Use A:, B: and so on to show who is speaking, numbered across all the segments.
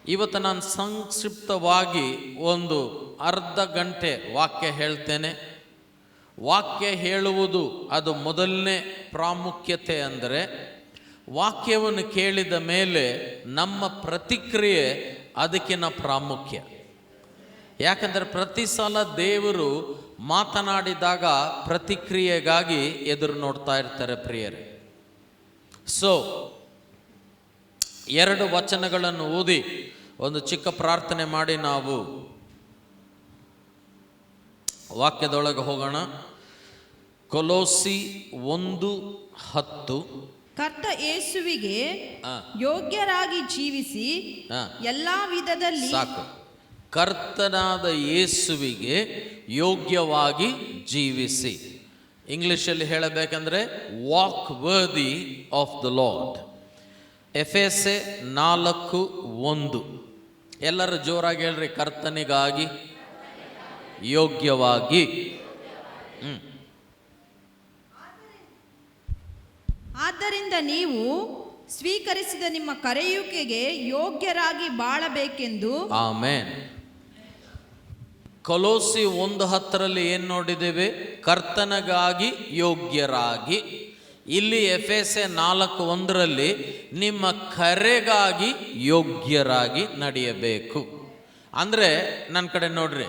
A: ಇವತ್ತು ನಾನು ಸಂಕ್ಷಿಪ್ತವಾಗಿ ಒಂದು ಅರ್ಧ ಗಂಟೆ ವಾಕ್ಯ ಹೇಳ್ತೇನೆ. ವಾಕ್ಯ ಹೇಳುವುದು ಅದು ಮೊದಲನೇ ಪ್ರಾಮುಖ್ಯತೆ. ಅಂದರೆ ವಾಕ್ಯವನ್ನು ಕೇಳಿದ ಮೇಲೆ ನಮ್ಮ ಪ್ರತಿಕ್ರಿಯೆ ಅದಕ್ಕಿಂತ ಪ್ರಾಮುಖ್ಯ. ಯಾಕಂದರೆ ಪ್ರತಿ ಸಲ ದೇವರು ಮಾತನಾಡಿದಾಗ ಪ್ರತಿಕ್ರಿಯೆಗಾಗಿ ಎದುರು ನೋಡ್ತಾ ಇರ್ತಾರೆ ಪ್ರಿಯರೇ. ಸೊ 2 ವಚನಗಳನ್ನು ಓದಿ ಒಂದು ಚಿಕ್ಕ ಪ್ರಾರ್ಥನೆ ಮಾಡಿ ನಾವು ವಾಕ್ಯದೊಳಗೆ ಹೋಗೋಣ. ಕೊಲೋಸಿ 1:10.
B: ಕರ್ತ ಯೇಸುವಿಗೆ ಯೋಗ್ಯರಾಗಿ ಜೀವಿಸಿ ಎಲ್ಲಾ ವಿಧದಲ್ಲಿ.
A: ಸಾಕು. ಕರ್ತನಾದ ಯೇಸುವಿಗೆ ಯೋಗ್ಯವಾಗಿ ಜೀವಿಸಿ. ಇಂಗ್ಲಿಷಲ್ಲಿ ಹೇಳಬೇಕಂದ್ರೆ walk worthy of the lord. Ephesians 4:1. ಎಲ್ಲರೂ ಜೋರಾಗಿ ಹೇಳ್ರಿ, ಕರ್ತನಿಗಾಗಿ ಯೋಗ್ಯವಾಗಿ.
B: ಆದ್ದರಿಂದ ನೀವು ಸ್ವೀಕರಿಸಿದ ನಿಮ್ಮ ಕರೆಯುವಿಕೆಗೆ ಯೋಗ್ಯರಾಗಿ ಬಾಳಬೇಕೆಂದು.
A: ಆಮೆನ್. ಕೊಲೋಸಿ 1:10 ಏನು ನೋಡಿದ್ದೇವೆ? ಕರ್ತನಿಗಾಗಿ ಯೋಗ್ಯರಾಗಿ. ಇಲ್ಲಿ ಎಫೆಸೆ 4:1 ನಿಮ್ಮ ಕರೆಗಾಗಿ ಯೋಗ್ಯರಾಗಿ ನಡೆಯಬೇಕು. ಅಂದರೆ ನನ್ನ ಕಡೆ ನೋಡ್ರಿ,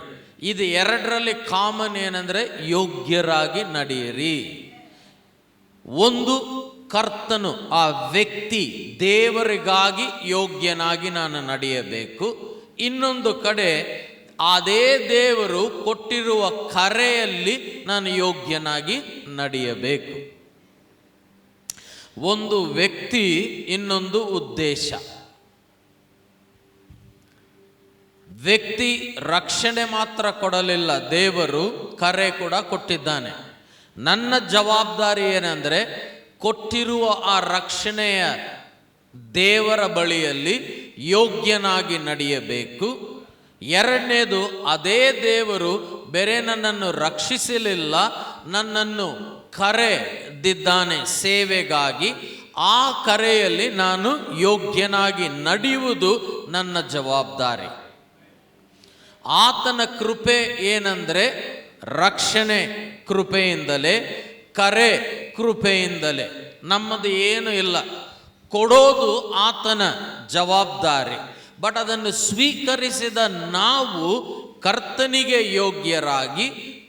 A: ಇದು 2ರಲ್ಲಿ ಕಾಮನ್ ಏನಂದರೆ ಯೋಗ್ಯರಾಗಿ ನಡೆಯಿರಿ. ಒಂದು, ಕರ್ತನು ಆ ವ್ಯಕ್ತಿ ದೇವರಿಗಾಗಿ ಯೋಗ್ಯನಾಗಿ ನಾನು ನಡೆಯಬೇಕು. ಇನ್ನೊಂದು ಕಡೆ ಅದೇ ದೇವರು ಕೊಟ್ಟಿರುವ ಕರೆಯಲ್ಲಿ ನಾನು ಯೋಗ್ಯನಾಗಿ ನಡೆಯಬೇಕು. ಒಂದು ವ್ಯಕ್ತಿ, ಇನ್ನೊಂದು ಉದ್ದೇಶ. ವ್ಯಕ್ತಿ ರಕ್ಷಣೆ ಮಾತ್ರ ಕೊಡಲಿಲ್ಲ, ದೇವರು ಕರೆ ಕೂಡ ಕೊಟ್ಟಿದ್ದಾನೆ. ನನ್ನ ಜವಾಬ್ದಾರಿ ಏನಂದರೆ ಕೊಟ್ಟಿರುವ ಆ ರಕ್ಷಣೆಯ ದೇವರ ಬಳಿಯಲ್ಲಿ ಯೋಗ್ಯನಾಗಿ ನಡೆಯಬೇಕು. 2ನೇದು, ಅದೇ ದೇವರು ಬೇರೆ ನನ್ನನ್ನು ರಕ್ಷಿಸಲಿಲ್ಲ, ನನ್ನನ್ನು ಕರೆದಿದ್ದಾನೆ ಸೇವೆಗಾಗಿ. ಆ ಕರೆಯಲ್ಲಿ ನಾನು ಯೋಗ್ಯನಾಗಿ ನಡೆಯುವುದು ನನ್ನ ಜವಾಬ್ದಾರಿ. ಆತನ ಕೃಪೆ ಏನಂದರೆ ರಕ್ಷಣೆ ಕೃಪೆಯಿಂದಲೇ, ಕರೆ ಕೃಪೆಯಿಂದಲೇ. ನಮ್ಮದು ಏನು ಇಲ್ಲ, ಕೊಡೋದು ಆತನ ಜವಾಬ್ದಾರಿ. ಬಟ್ ಅದನ್ನು ಸ್ವೀಕರಿಸಿದ ನಾವು ಕರ್ತನಿಗೆ ಯೋಗ್ಯರಾಗಿ,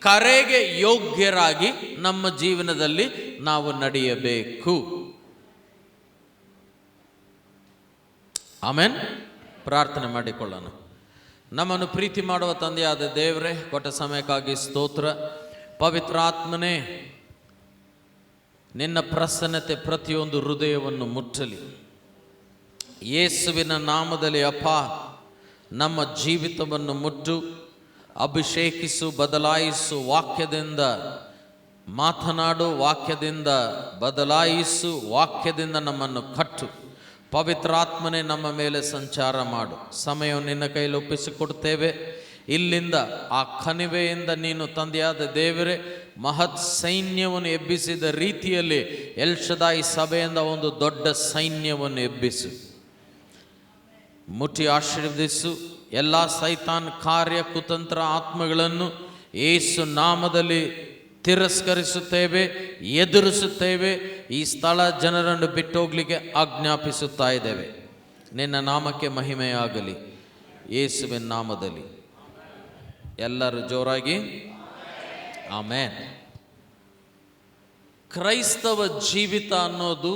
A: ಕರೆಗೆ ಯೋಗ್ಯರಾಗಿ ನಮ್ಮ ಜೀವನದಲ್ಲಿ ನಾವು ನಡೆಯಬೇಕು. ಆಮೆನ್. ಪ್ರಾರ್ಥನೆ ಮಾಡಿಕೊಳ್ಳೋಣ. ನಮ್ಮನ್ನು ಪ್ರೀತಿ ಮಾಡುವ ತಂದೆಯಾದ ದೇವರೇ, ಕೊಟ್ಟ ಸಮಯಕ್ಕಾಗಿ ಸ್ತೋತ್ರ. ಪವಿತ್ರಾತ್ಮನೇ, ನಿನ್ನ ಪ್ರಸನ್ನತೆ ಪ್ರತಿಯೊಂದು ಹೃದಯವನ್ನು ಮುಟ್ಟಲಿ. ಯೇಸುವಿನ ನಾಮದಲ್ಲಿ ಅಪ್ಪ, ನಮ್ಮ ಜೀವಿತವನ್ನು ಮುಟ್ಟು, ಅಭಿಷೇಕಿಸು, ಬದಲಾಯಿಸು. ವಾಕ್ಯದಿಂದ ಮಾತನಾಡು, ವಾಕ್ಯದಿಂದ ಬದಲಾಯಿಸು, ವಾಕ್ಯದಿಂದ ನಮ್ಮನ್ನು ಕಟ್ಟು. ಪವಿತ್ರಾತ್ಮನೇ, ನಮ್ಮ ಮೇಲೆ ಸಂಚಾರ ಮಾಡು. ಸಮಯವನ್ನು ನಿನ್ನ ಕೈಯಲ್ಲಿ ಒಪ್ಪಿಸಿಕೊಡ್ತೇವೆ. ಇಲ್ಲಿಂದ ಆ ಕಣಿವೆಯಿಂದ ನೀನು ತಂದೆಯಾದ ದೇವರೇ ಮಹತ್ ಸೈನ್ಯವನ್ನು ಎಬ್ಬಿಸಿದ ರೀತಿಯಲ್ಲಿ ಎಲ್ ಶದಾಯಿ ಸಭೆಯಿಂದ ಒಂದು ದೊಡ್ಡ ಸೈನ್ಯವನ್ನು ಎಬ್ಬಿಸು. ಮುಟ್ಟಿ ಆಶೀರ್ವದಿಸು. ಎಲ್ಲ ಸೈತಾನ್ ಕಾರ್ಯ ಕುತಂತ್ರ ಆತ್ಮಗಳನ್ನು ಯೇಸು ನಾಮದಲ್ಲಿ ತಿರಸ್ಕರಿಸುತ್ತೇವೆ, ಎದುರಿಸುತ್ತೇವೆ. ಈ ಸ್ಥಳ ಜನರನ್ನು ಬಿಟ್ಟು ಹೋಗ್ಲಿಕ್ಕೆ ಆಜ್ಞಾಪಿಸುತ್ತಾ ಇದ್ದೇವೆ. ನಿನ್ನ ನಾಮಕ್ಕೆ ಮಹಿಮೆಯಾಗಲಿ, ಯೇಸುವಿನ ನಾಮದಲ್ಲಿ. ಎಲ್ಲರೂ ಜೋರಾಗಿ ಆಮೆನ್. ಕ್ರೈಸ್ತವ ಜೀವಿತ ಅನ್ನೋದು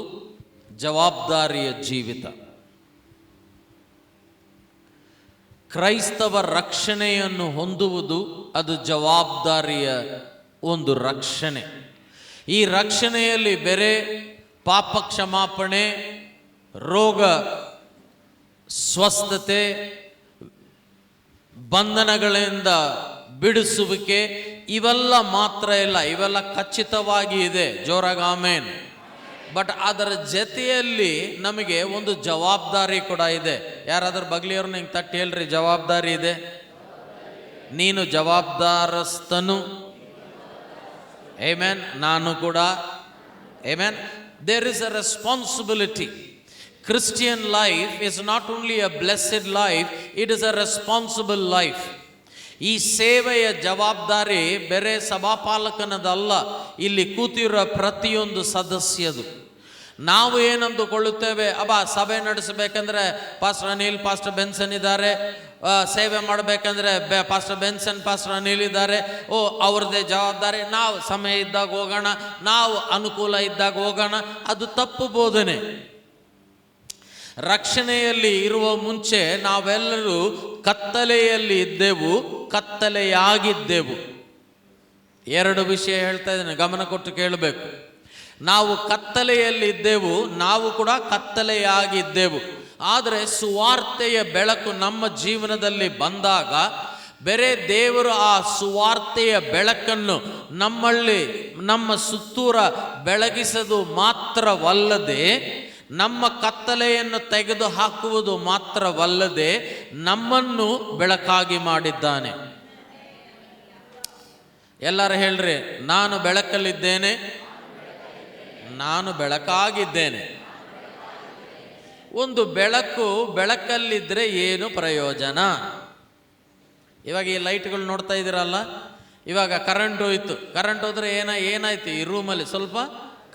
A: ಜವಾಬ್ದಾರಿಯ ಜೀವಿತ. ಕ್ರೈಸ್ತವ ರಕ್ಷಣೆಯನ್ನು ಹೊಂದುವುದು ಅದು ಜವಾಬ್ದಾರಿಯ ಒಂದು ರಕ್ಷಣೆ. ಈ ರಕ್ಷಣೆಯಲ್ಲಿ ಬೇರೆ ಪಾಪ ಕ್ಷಮಾಪಣೆ, ರೋಗ ಸ್ವಸ್ಥತೆ, ಬಂಧನಗಳಿಂದ ಬಿಡಿಸುವಿಕೆ ಇವೆಲ್ಲ ಮಾತ್ರ ಇಲ್ಲ, ಇವೆಲ್ಲ ಖಚಿತವಾಗಿ ಇದೆ. ಜೋರಾಗಿ ಆಮೇನ್. ಬಟ್ ಅದರ ಜೊತೆಯಲ್ಲಿ ನಮಗೆ ಒಂದು ಜವಾಬ್ದಾರಿ ಕೂಡ ಇದೆ. ಯಾರಾದ್ರೂ ಬಗ್ಲಿಯವ್ರನ್ನ ಹಿಂಗೆ ತಟ್ಟಿ ಹೇಳ್ರಿ, ಜವಾಬ್ದಾರಿ ಇದೆ. ನೀನು ಜವಾಬ್ದಾರಸ್ಥನು. ಆಮೆನ್. ನಾನು ಕೂಡ. Amen. There is a responsibility. Christian life is not only a blessed life, it is a responsible life. ಈ ಸೇವೆಯ ಜವಾಬ್ದಾರಿ ಬೇರೆ ಸಭಾಪಾಲಕನದಲ್ಲ, ಇಲ್ಲಿ ಕೂತಿರೋ ಪ್ರತಿಯೊಂದು ಸದಸ್ಯದು. ನಾವು ಏನಂದುಕೊಳ್ಳುತ್ತೇವೆ, ಸಭೆ ನಡೆಸಬೇಕಂದ್ರೆ ಪಾಸ್ಟರ್ ಅನಿಲ್, ಪಾಸ್ಟರ್ ಬೆನ್ಸನ್ ಇದ್ದಾರೆ, ಸೇವೆ ಮಾಡಬೇಕಂದ್ರೆ ಪಾಸ್ಟರ್ ಬೆನ್ಸನ್, ಪಾಸ್ಟರ್ ಅನಿಲ್ ಇದ್ದಾರೆ, ಅವ್ರದ್ದೇ ಜವಾಬ್ದಾರಿ, ನಾವು ಸಮಯ ಇದ್ದಾಗ ಹೋಗೋಣ, ನಾವು ಅನುಕೂಲ ಇದ್ದಾಗ ಹೋಗೋಣ. ಅದು ತಪ್ಪು ಬೋಧನೆ. ರಕ್ಷಣೆಯಲ್ಲಿ ಇರುವ ಮುಂಚೆ ನಾವೆಲ್ಲರೂ ಕತ್ತಲೆಯಲ್ಲಿ ಇದ್ದೆವು, ಕತ್ತಲೆಯಾಗಿದ್ದೆವು. ಎರಡು ವಿಷಯ ಹೇಳ್ತಾ ಇದ್ದೇನೆ, ಗಮನ ಕೊಟ್ಟು ಕೇಳಬೇಕು. ನಾವು ಕತ್ತಲೆಯಲ್ಲಿದ್ದೆವು, ನಾವು ಕೂಡ ಕತ್ತಲೆಯಾಗಿದ್ದೆವು. ಆದರೆ ಸುವಾರ್ತೆಯ ಬೆಳಕು ನಮ್ಮ ಜೀವನದಲ್ಲಿ ಬಂದಾಗ ಬೇರೆ ದೇವರು ಆ ಸುವಾರ್ತೆಯ ಬೆಳಕನ್ನು ನಮ್ಮಲ್ಲಿ, ನಮ್ಮ ಸುತ್ತೂರ ಬೆಳಗಿಸದು ಮಾತ್ರವಲ್ಲದೆ, ನಮ್ಮ ಕತ್ತಲೆಯನ್ನು ತೆಗೆದು ಹಾಕುವುದು ಮಾತ್ರವಲ್ಲದೆ ನಮ್ಮನ್ನು ಬೆಳಕಾಗಿ ಮಾಡಿದ್ದಾನೆ. ಎಲ್ಲರೂ ಹೇಳ್ರಿ, ನಾನು ಬೆಳಕಲ್ಲಿದ್ದೇನೆ, ನಾನು ಬೆಳಕಾಗಿದ್ದೇನೆ. ಒಂದು ಬೆಳಕು ಬೆಳಕಲ್ಲಿದ್ದರೆ ಏನು ಪ್ರಯೋಜನ? ಇವಾಗ ಈ ಲೈಟ್ಗಳು ನೋಡ್ತಾ ಇದ್ದೀರಲ್ಲ, ಇವಾಗ ಕರೆಂಟ್ ಹೋಯ್ತು, ಕರೆಂಟ್ ಹೋದ್ರೆ ಏನಾಯ್ತು, ಈ ರೂಮಲ್ಲಿ ಸ್ವಲ್ಪ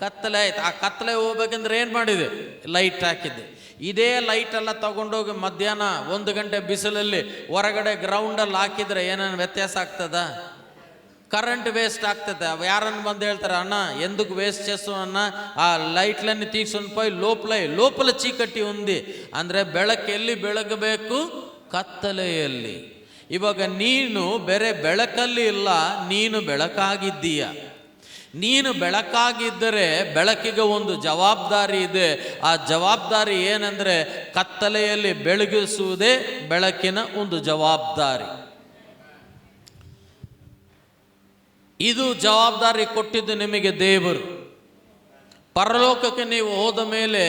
A: ಕತ್ತಲೆ ಆಯ್ತು. ಆ ಕತ್ತಲೆ ಹೋಗ್ಬೇಕಂದ್ರೆ ಏನು ಮಾಡಿದೆ? ಲೈಟ್ ಹಾಕಿದ್ದೆ. ಇದೇ ಲೈಟೆಲ್ಲ ತಗೊಂಡೋಗಿ ಮಧ್ಯಾಹ್ನ 1 ಗಂಟೆ ಬಿಸಿಲಲ್ಲಿ ಹೊರಗಡೆ ಗ್ರೌಂಡಲ್ಲಿ ಹಾಕಿದರೆ ಏನೇನು ವ್ಯತ್ಯಾಸ ಆಗ್ತದ? ಕರೆಂಟ್ ವೇಸ್ಟ್ ಆಗ್ತದೆ. ಯಾರನ್ನು ಬಂದು ಹೇಳ್ತಾರೆ, అన్న ఎందుకు వేస్ట్ చేస్తావు అన్న, ఆ లైట్లన్నీ తీసుకొని పోయి లోపల చీకటి ఉంది ಅಂದರೆ ಬೆಳಕು ಎಲ್ಲಿ ಬೆಳಗಬೇಕು? ಕತ್ತಲೆಯಲ್ಲಿ. ಇವಾಗ ನೀನು ಬೇರೆ ಬೆಳಕಲ್ಲಿ ಇಲ್ಲ, ನೀನು ಬೆಳಕಾಗಿದ್ದೀಯ. ನೀನು ಬೆಳಕಾಗಿದ್ದರೆ ಬೆಳಕಿಗೆ ಒಂದು ಜವಾಬ್ದಾರಿ ಇದೆ. ಆ ಜವಾಬ್ದಾರಿ ಏನಂದರೆ ಕತ್ತಲೆಯಲ್ಲಿ ಬೆಳಗಿಸುವುದೇ ಬೆಳಕಿನ ಒಂದು ಜವಾಬ್ದಾರಿ. ಇದು ಜವಾಬ್ದಾರಿ ಕೊಟ್ಟಿದ್ದು ನಿಮಗೆ ದೇವರು. ಪರಲೋಕಕ್ಕೆ ನೀವು ಹೋದ ಮೇಲೆ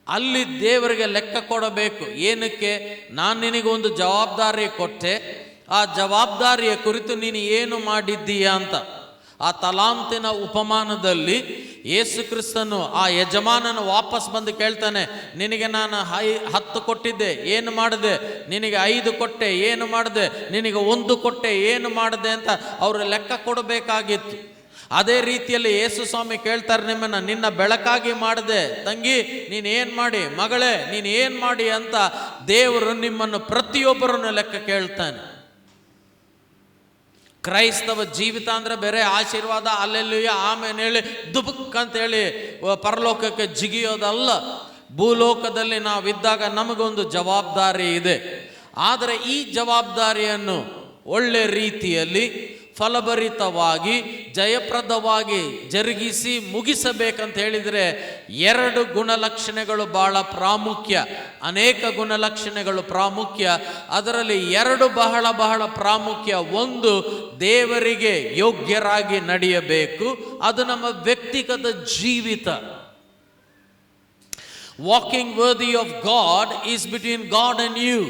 A: ಅಲ್ಲಿ ದೇವರಿಗೆ ಲೆಕ್ಕ ಕೊಡಬೇಕು. ಏನಕ್ಕೆ? ನಾನು ನಿನಗೆ ಒಂದು ಜವಾಬ್ದಾರಿ ಕೊಟ್ಟೆ, ಆ ಜವಾಬ್ದಾರಿಯ ಕುರಿತು ನೀನು ಏನು ಮಾಡಿದ್ದೀಯಾ ಅಂತ. ಆ ತಲಾಂತಿನ ಉಪಮಾನದಲ್ಲಿ ಯೇಸು ಕ್ರಿಸ್ತನು ಆ ಯಜಮಾನನು ವಾಪಸ್ ಬಂದು ಕೇಳ್ತಾನೆ, ನಿನಗೆ ನಾನು 10 ಕೊಟ್ಟಿದ್ದೆ, ಏನು ಮಾಡಿದೆ? ನಿನಗೆ 5 ಕೊಟ್ಟೆ, ಏನು ಮಾಡಿದೆ? ನಿನಗೆ 1 ಕೊಟ್ಟೆ, ಏನು ಮಾಡಿದೆ ಅಂತ ಅವರು ಲೆಕ್ಕ ಕೊಡಬೇಕಾಗಿತ್ತು. ಅದೇ ರೀತಿಯಲ್ಲಿ ಯೇಸು ಸ್ವಾಮಿ ಕೇಳ್ತಾರೆ ನಿಮ್ಮನ್ನು, ನಿನ್ನ ಬೆಳಕಾಗಿ ಮಾಡಿದೆ ತಂಗಿ, ನೀನು ಏನು ಮಾಡಿ, ಮಗಳೇ ನೀನು ಏನು ಮಾಡಿ ಅಂತ ದೇವರು ನಿಮ್ಮನ್ನು ಪ್ರತಿಯೊಬ್ಬರನ್ನು ಲೆಕ್ಕ ಕೇಳ್ತಾನೆ. ಕ್ರೈಸ್ತವ ಜೀವಿತ ಅಂದರೆ ಬೇರೆ ಆಶೀರ್ವಾದ, ಅಲ್ಲೆಲ್ಲೂಯ್ಯ ಆಮೇಲೆ ಹೇಳಿ ದುಬುಕ್ ಅಂತೇಳಿ ಪರಲೋಕಕ್ಕೆ ಜಿಗಿಯೋದಲ್ಲ. ಭೂಲೋಕದಲ್ಲಿ ನಾವಿದ್ದಾಗ ನಮಗೊಂದು ಜವಾಬ್ದಾರಿ ಇದೆ. ಆದರೆ ಈ ಜವಾಬ್ದಾರಿಯನ್ನು ಒಳ್ಳೆ ರೀತಿಯಲ್ಲಿ ಫಲಭರಿತವಾಗಿ ಜಯಪ್ರದವಾಗಿ ಜರುಗಿಸಿ ಮುಗಿಸಬೇಕಂತ ಹೇಳಿದರೆ 2 ಗುಣಲಕ್ಷಣಗಳು ಬಹಳ ಪ್ರಾಮುಖ್ಯ. ಅನೇಕ ಗುಣಲಕ್ಷಣಗಳು ಪ್ರಾಮುಖ್ಯ, ಅದರಲ್ಲಿ 2 ಬಹಳ ಪ್ರಾಮುಖ್ಯ. ಒಂದು, ದೇವರಿಗೆ ಯೋಗ್ಯರಾಗಿ ನಡೆಯಬೇಕು, ಅದು ನಮ್ಮ ವ್ಯಕ್ತಿಗತ ಜೀವಿತ. Walking worthy of God is between God and you.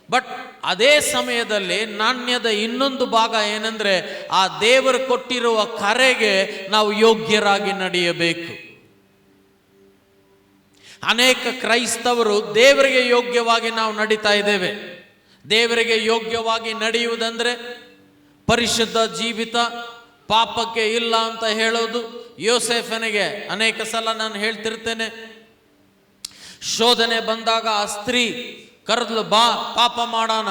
A: But ಅದೇ ಸಮಯದಲ್ಲಿ ನಾಣ್ಯದ ಇನ್ನೊಂದು ಭಾಗ ಏನಂದ್ರೆ, ಆ ದೇವರು ಕೊಟ್ಟಿರುವ ಕರೆಗೆ ನಾವು ಯೋಗ್ಯರಾಗಿ ನಡೆಯಬೇಕು. ಅನೇಕ ಕ್ರೈಸ್ತವರು ದೇವರಿಗೆ ಯೋಗ್ಯವಾಗಿ ನಾವು ನಡೀತಾ ಇದ್ದೇವೆ. ದೇವರಿಗೆ ಯೋಗ್ಯವಾಗಿ ನಡೆಯುವುದಂದ್ರೆ ಪರಿಶುದ್ಧ ಜೀವಿತ, ಪಾಪಕ್ಕೆ ಇಲ್ಲ ಅಂತ ಹೇಳೋದು. ಯೋಸೇಫನಿಗೆ ಅನೇಕ ಸಲ ನಾನು ಹೇಳ್ತಿರ್ತೇನೆ, ಶೋಧನೆ ಬಂದಾಗ ಆ ಸ್ತ್ರೀ ಕರೆದ್ಲು, ಬಾ ಪಾಪ ಮಾಡೋಣ.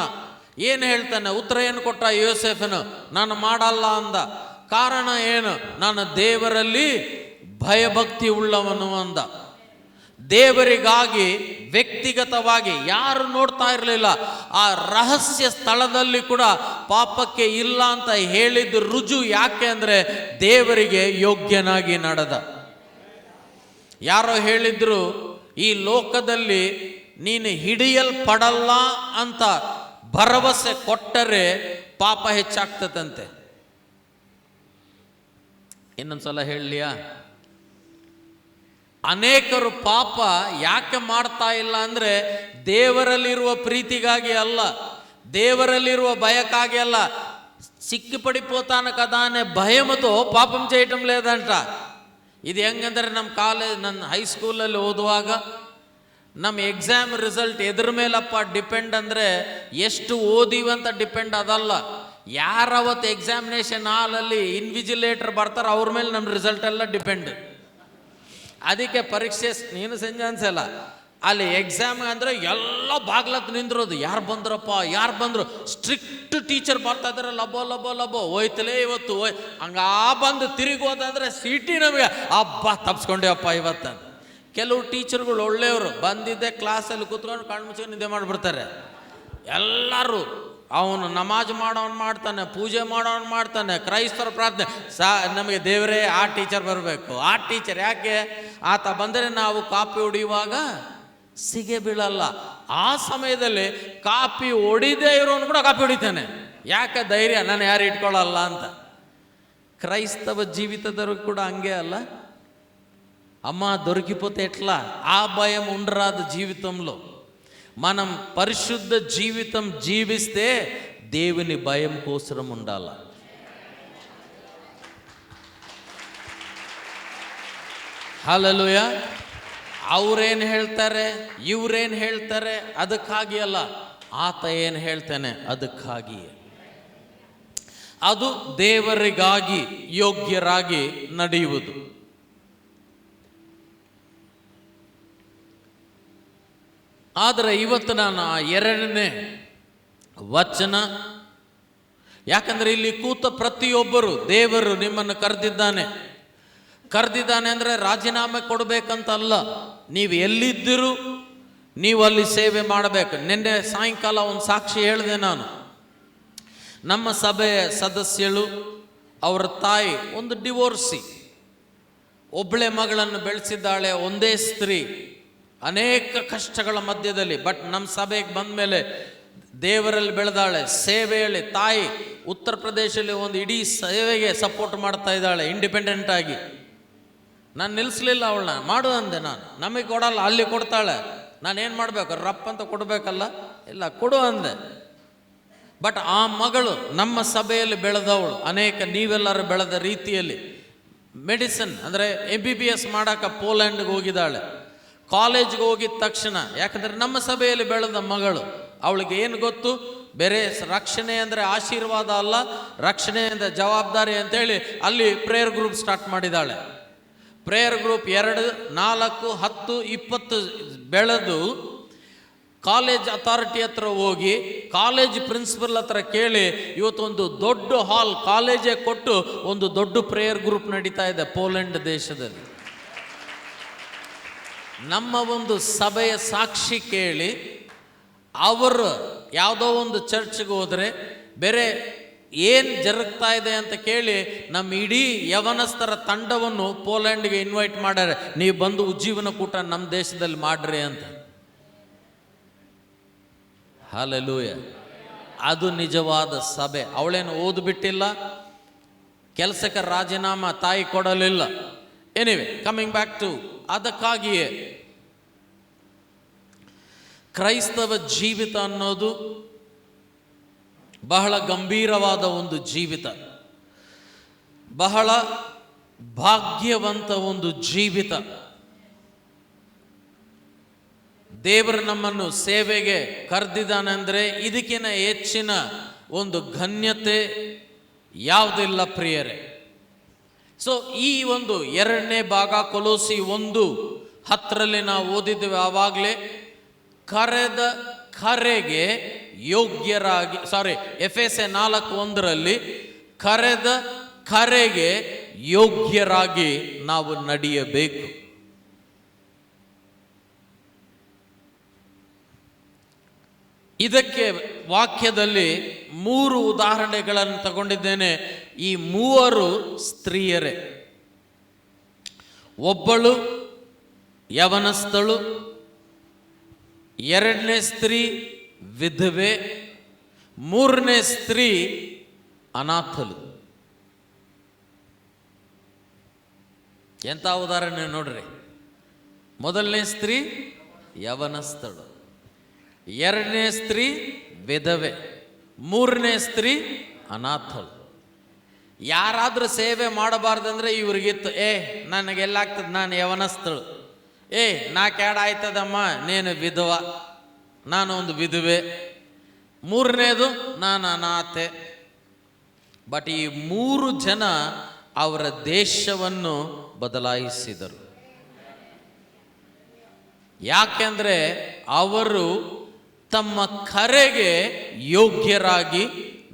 A: ಏನು ಹೇಳ್ತಾನೆ? ಉತ್ತರ ಏನು ಕೊಟ್ಟ ಯೋಸೇಫನು? ನಾನು ಮಾಡಲ್ಲ ಅಂದ. ಕಾರಣ ಏನು? ನಾನು ದೇವರಲ್ಲಿ ಭಯಭಕ್ತಿ ಉಳ್ಳವನು ಅಂದ. ದೇವರಿಗಾಗಿ ವ್ಯಕ್ತಿಗತವಾಗಿ ಯಾರು ನೋಡ್ತಾ ಇರಲಿಲ್ಲ. ಆ ರಹಸ್ಯ ಸ್ಥಳದಲ್ಲಿ ಕೂಡ ಪಾಪಕ್ಕೆ ಇಲ್ಲ ಅಂತ ಹೇಳಿದ್ದು ರುಜು. ಯಾಕೆ ಅಂದರೆ ದೇವರಿಗೆ ಯೋಗ್ಯನಾಗಿ ನಡೆದ. ಯಾರೋ ಹೇಳಿದ್ರು, ಈ ಲೋಕದಲ್ಲಿ ನೀನು ಹಿಡಿಯಲ್ಪಡಲ್ಲ ಅಂತ ಭರವಸೆ ಕೊಟ್ಟರೆ ಪಾಪ ಹೆಚ್ಚಾಗ್ತದಂತೆ. ಇನ್ನೊಂದ್ಸಲ ಹೇಳಲಿಯಾ? ಅನೇಕರು ಪಾಪ ಯಾಕೆ ಮಾಡ್ತಾ ಇಲ್ಲ ಅಂದರೆ ದೇವರಲ್ಲಿರುವ ಪ್ರೀತಿಗಾಗಿ ಅಲ್ಲ, దేవరలిರುವ భయకాగి అల్ల సిక్కిపడిపోతాను కదా అనే భయముతో పాపం చేయటం లేదంట. ಇದು ಹೆಂಗಂದ್ರೆ ನನ್ನ ಹೈಸ್ಕೂಲಲ್ಲಿ ಓದುವಾಗ ನಮ್ಮ ಎಕ್ಸಾಮ್ ರಿಸಲ್ಟ್ ಎದ್ರ ಮೇಲಪ್ಪ ಡಿಪೆಂಡ್ ಅಂದರೆ ಎಷ್ಟು ಓದಿವಂತ ಡಿಪೆಂಡ್ ಅದಲ್ಲ, ಯಾರವತ್ತು ಎಕ್ಸಾಮಿನೇಷನ್ ಹಾಲಲ್ಲಿ ಇನ್ವಿಜಿಲೇಟರ್ ಬರ್ತಾರೆ ಅವ್ರ ಮೇಲೆ ನಮ್ಮ ರಿಸಲ್ಟ್ ಎಲ್ಲ ಡಿಪೆಂಡ್. ಅದಕ್ಕೆ ಪರೀಕ್ಷೆ ನೀನು ಸಂಜೆ ಅನ್ಸಲ್ಲ, ಅಲ್ಲಿ ಎಕ್ಸಾಮ್ ಅಂದರೆ ಎಲ್ಲ ಬಾಗ್ಲತ್ತು ನಿಂದಿರೋದು, ಯಾರು ಬಂದರು ಸ್ಟ್ರಿಕ್ಟ್ ಟೀಚರ್ ಬರ್ತಾ ಇದ್ದಾರೆ, ಲಬೋ ಹೋಯ್ತಲೇ ಇವತ್ತು ಹಂಗಾ ಬಂದು ತಿರುಗಿ ಹೋದಂದ್ರೆ ಸಿಟಿ ನಮಗೆ ತಪ್ಸ್ಕೊಂಡೇವಪ್ಪ ಇವತ್ತು. ಕೆಲವು ಟೀಚರ್ಗಳು ಒಳ್ಳೆಯವರು, ಬಂದಿದ್ದೆ ಕ್ಲಾಸಲ್ಲಿ ಕೂತ್ಕೊಂಡು ಕಣ್ಣು ಮುಚ್ಕೊಂಡು ನಿದ್ದೆ ಮಾಡಿಬಿಡ್ತಾರೆ. ಎಲ್ಲರೂ ಅವನು ನಮಾಜ್ ಮಾಡೋನು ಮಾಡ್ತಾನೆ, ಪೂಜೆ ಮಾಡೋನು ಮಾಡ್ತಾನೆ, ಕ್ರೈಸ್ತರ ಪ್ರಾರ್ಥನೆ ನಮಗೆ ದೇವರೇ ಆ ಟೀಚರ್ ಬರಬೇಕು. ಆ ಟೀಚರ್ ಯಾಕೆ ಆತ ಬಂದರೆ ನಾವು ಕಾಪಿ ಹೊಡಿಯುವಾಗ ಸಿಗೆ ಬೀಳಲ್ಲ. ಆ ಸಮಯದಲ್ಲಿ ಕಾಪಿ ಹೊಡಿದೇ ಇರೋನು ಕೂಡ ಕಾಪಿ ಹೊಡಿತಾನೆ. ಯಾಕೆ? ಧೈರ್ಯ, ನಾನು ಯಾರು ಇಟ್ಕೊಳ್ಳಲ್ಲ ಅಂತ. ಕ್ರೈಸ್ತವ ಜೀವಿತದವರು ಕೂಡ ಹಂಗೆ అಲ್ಲ. అమ్మ దొరికిపోతే ఎట్లా, ఆ భయం ఉండరాదు జీవితంలో. మనం పరిశుద్ధ జీవితం జీవిస్తే దేవుని భయం కోసరం ఉండాల. ಹಲ್ಲೆಲೂಯಾ. ಅವ್ರೇನು ಹೇಳ್ತಾರೆ, ಇವ್ರೇನು ಹೇಳ್ತಾರೆ ಅದಕ್ಕಾಗಿ ಅಲ್ಲ, ಆತ ಏನು ಹೇಳ್ತಾನೆ ಅದಕ್ಕಾಗಿಯೇ. ಅದು ದೇವರಿಗಾಗಿ ಯೋಗ್ಯರಾಗಿ ನಡೆಯುವುದು. ಆದರೆ ಇವತ್ತು ನಾನು ಎರಡನೇ ವಚನ, ಯಾಕಂದರೆ ಇಲ್ಲಿ ಕೂತ ಪ್ರತಿಯೊಬ್ಬರು ದೇವರು ನಿಮ್ಮನ್ನು ಕರೆದಿದ್ದಾನೆ ಅಂದರೆ ರಾಜೀನಾಮೆ ಕೊಡಬೇಕಂತಲ್ಲ. ನೀವು ಎಲ್ಲಿದ್ದರೂ ನೀವು ಅಲ್ಲಿ ಸೇವೆ ಮಾಡಬೇಕು. ನಿನ್ನೆ ಸಾಯಂಕಾಲ ಒಂದು ಸಾಕ್ಷಿ ಹೇಳಿದೆ ನಾನು. ನಮ್ಮ ಸಭೆಯ ಸದಸ್ಯಳು, ಅವರ ತಾಯಿ ಒಂದು ಡಿವೋರ್ಸಿ, ಒಬ್ಬಳೆ ಮಗಳನ್ನು ಬೆಳೆಸಿದ್ದಾಳೆ, ಒಂದೇ ಸ್ತ್ರೀ, ಅನೇಕ ಕಷ್ಟಗಳ ಮಧ್ಯದಲ್ಲಿ. ಬಟ್ ನಮ್ಮ ಸಭೆಗೆ ಬಂದ ಮೇಲೆ ದೇವರಲ್ಲಿ ಬೆಳೆದಾಳೆ, ಸೇವೆಯಲ್ಲಿ. ತಾಯಿ ಉತ್ತರ ಪ್ರದೇಶದಲ್ಲಿ ಒಂದು ಇಡೀ ಸೇವೆಗೆ ಸಪೋರ್ಟ್ ಮಾಡ್ತಾ ಇದ್ದಾಳೆ ಇಂಡಿಪೆಂಡೆಂಟ್ ಆಗಿ. ನಾನು ನಿಲ್ಲಿಸಲಿಲ್ಲ ಅವಳನ್ನ, ಮಾಡು ಅಂದೆ ನಾನು. ನಮಗೆ ಕೊಡಲ್ಲ, ಅಲ್ಲಿ ಕೊಡ್ತಾಳೆ, ನಾನೇನು ಮಾಡಬೇಕು? ರಪ್ಪ ಅಂತ ಕೊಡಬೇಕಲ್ಲ, ಇಲ್ಲ ಕೊಡು ಅಂದೆ. ಬಟ್ ಆ ಮಗಳು ನಮ್ಮ ಸಭೆಯಲ್ಲಿ ಬೆಳೆದವಳು, ಅನೇಕ ನೀವೆಲ್ಲರೂ ಬೆಳೆದ ರೀತಿಯಲ್ಲಿ. ಮೆಡಿಸಿನ್ ಅಂದರೆ MBBS ಮಾಡೋಕೆ ಪೋಲ್ಯಾಂಡ್ಗೆ ಹೋಗಿದ್ದಾಳೆ. ಕಾಲೇಜ್ಗೆ ಹೋಗಿದ ತಕ್ಷಣ, ಯಾಕಂದರೆ ನಮ್ಮ ಸಭೆಯಲ್ಲಿ ಬೆಳೆದ ಮಗಳು, ಅವಳಿಗೆ ಏನು ಗೊತ್ತು? ಬೇರೆ ರಕ್ಷಣೆ ಅಂದರೆ ಆಶೀರ್ವಾದ ಅಲ್ಲ, ರಕ್ಷಣೆ ಅಂದರೆ ಜವಾಬ್ದಾರಿ ಅಂತೇಳಿ ಅಲ್ಲಿ ಪ್ರೇಯರ್ ಗ್ರೂಪ್ ಸ್ಟಾರ್ಟ್ ಮಾಡಿದ್ದಾಳೆ. ಪ್ರೇಯರ್ ಗ್ರೂಪ್ 2, 4, 10, 20 ಬೆಳೆದು ಕಾಲೇಜ್ ಅಥಾರಿಟಿ ಹತ್ರ ಹೋಗಿ, ಕಾಲೇಜ್ ಪ್ರಿನ್ಸಿಪಲ್ ಹತ್ರ ಕೇಳಿ, ಇವತ್ತೊಂದು ದೊಡ್ಡ ಹಾಲ್ ಕಾಲೇಜೇ ಕೊಟ್ಟು ಒಂದು ದೊಡ್ಡ ಪ್ರೇಯರ್ ಗ್ರೂಪ್ ನಡೀತಾ ಇದೆ ಪೋಲೆಂಡ್ ದೇಶದಲ್ಲಿ. ನಮ್ಮ ಒಂದು ಸಭೆಯ ಸಾಕ್ಷಿ ಕೇಳಿ ಅವರು ಯಾವುದೋ ಒಂದು ಚರ್ಚ್ಗೆ ಹೋದರೆ ಬೇರೆ ಏನು ಜರುಗ್ತಾ ಇದೆ ಅಂತ ಕೇಳಿ ನಮ್ಮ ಇಡೀ ಯವನಸ್ಥರ ತಂಡವನ್ನು ಪೋಲ್ಯಾಂಡ್ಗೆ ಇನ್ವೈಟ್ ಮಾಡ್ಯಾರೆ, ನೀವು ಬಂದು ಉಜ್ಜೀವನ ಕೂಟ ನಮ್ಮ ದೇಶದಲ್ಲಿ ಮಾಡ್ರಿ ಅಂತ. ಹಲ್ಲೆಲೂಯಾ. ಅದು ನಿಜವಾದ ಸಭೆ. ಅವಳೇನು ಓದ್ಬಿಟ್ಟಿಲ್ಲ, ಕೆಲಸಕ್ಕೆ ರಾಜೀನಾಮಾ ತಾಯಿ ಕೊಡಲಿಲ್ಲ. ಎನಿವೆ, ಕಮಿಂಗ್ ಬ್ಯಾಕ್ ಟು, ಅದಕ್ಕಾಗಿಯೇ ಕ್ರೈಸ್ತವ ಜೀವಿತ ಅನ್ನೋದು ಬಹಳ ಗಂಭೀರವಾದ ಒಂದು ಜೀವಿತ, ಬಹಳ ಭಾಗ್ಯವಂತ ಒಂದು ಜೀವಿತ. ದೇವರು ನಮ್ಮನ್ನು ಸೇವೆಗೆ ಕರೆದಿದ್ದಾನೆ ಅಂದರೆ ಇದಕ್ಕಿಂತ ಹೆಚ್ಚಿನ ಒಂದು ಘನ್ಯತೆ ಯಾವುದಿಲ್ಲ ಪ್ರಿಯರೇ. ಸೊ ಈ ಒಂದು ಎರಡನೇ ಭಾಗ ಕೊಲೋಸಿ 1:10 ನಾವು ಓದಿದ್ದೇವೆ. ಆವಾಗಲೇ ಕರೆದ ಕರೆಗೆ ಯೋಗ್ಯರಾಗಿ, ಎಫೆಸೆ 4:1 ಕರೆದ ಕರೆಗೆ ಯೋಗ್ಯರಾಗಿ ನಾವು ನಡೆಯಬೇಕು. ಇದಕ್ಕೆ ವಾಕ್ಯದಲ್ಲಿ 3 ಉದಾಹರಣೆಗಳನ್ನು ತಗೊಂಡಿದ್ದೇನೆ. ಈ 3 ಸ್ತ್ರೀಯರೇ. ಒಬ್ಬಳು ಯವನಸ್ಥಳು, 2ನೇ ಸ್ತ್ರೀ ವಿಧವೆ, 3ನೇ ಸ್ತ್ರೀ ಅನಾಥಲು. ಎಂಥ ಉದಾಹರಣೆ ನೋಡ್ರಿ. ಮೊದಲನೇ ಸ್ತ್ರೀ ಯವನಸ್ಥಳು, 2ನೇ ಸ್ತ್ರೀ ವಿಧವೆ, 3ನೇ ಸ್ತ್ರೀ ಅನಾಥಳು. ಯಾರಾದರೂ ಸೇವೆ ಮಾಡಬಾರ್ದಂದ್ರೆ ಇವ್ರಿಗಿತ್ತು, ನನಗೆಲ್ಲಾಗ್ತದೆ, ನಾನು ಯವನಸ್ಥಳು, ನಾ ಕ್ಯಾಡ ಆಯ್ತದಮ್ಮ, ನೀನು ವಿಧವ, ನಾನು ಒಂದು ವಿಧವೆ, ಮೂರನೇದು ನಾನು ಅನಾಥೆ. ಬಟ್ ಈ 3 ಜನ ಅವರ ದೇಶವನ್ನು ಬದಲಾಯಿಸಿದರು. ಯಾಕೆಂದ್ರೆ ಅವರು ತಮ್ಮ ಕರೆಗೆ ಯೋಗ್ಯರಾಗಿ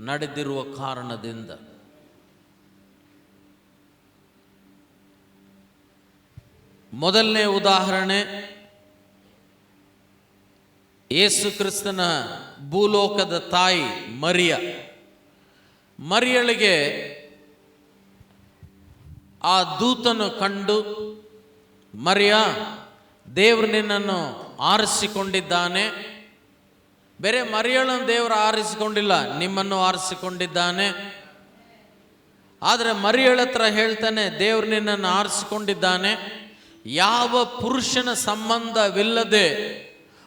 A: ನಡೆದಿರುವ ಕಾರಣದಿಂದ. ಮೊದಲನೇ ಉದಾಹರಣೆ, ಯೇಸು ಕ್ರಿಸ್ತನ ಭೂಲೋಕದ ತಾಯಿ ಮರಿಯಳಿಗೆ ಆ ದೂತನು ಕಂಡು, ಮರಿಯ, ದೇವರು ನಿನ್ನನ್ನು ಆರಿಸಿಕೊಂಡಿದ್ದಾನೆ. ಬೇರೆ ಮರಿಯಳನ್ನು ದೇವರು ಆರಿಸಿಕೊಂಡಿಲ್ಲ, ನಿಮ್ಮನ್ನು ಆರಿಸಿಕೊಂಡಿದ್ದಾನೆ. ಆದರೆ ಮರಿಯಳ ಹತ್ರ ಹೇಳ್ತಾನೆ, ದೇವರು ನಿನ್ನನ್ನು ಆರಿಸಿಕೊಂಡಿದ್ದಾನೆ, ಯಾವ ಪುರುಷನ ಸಂಬಂಧವಿಲ್ಲದೆ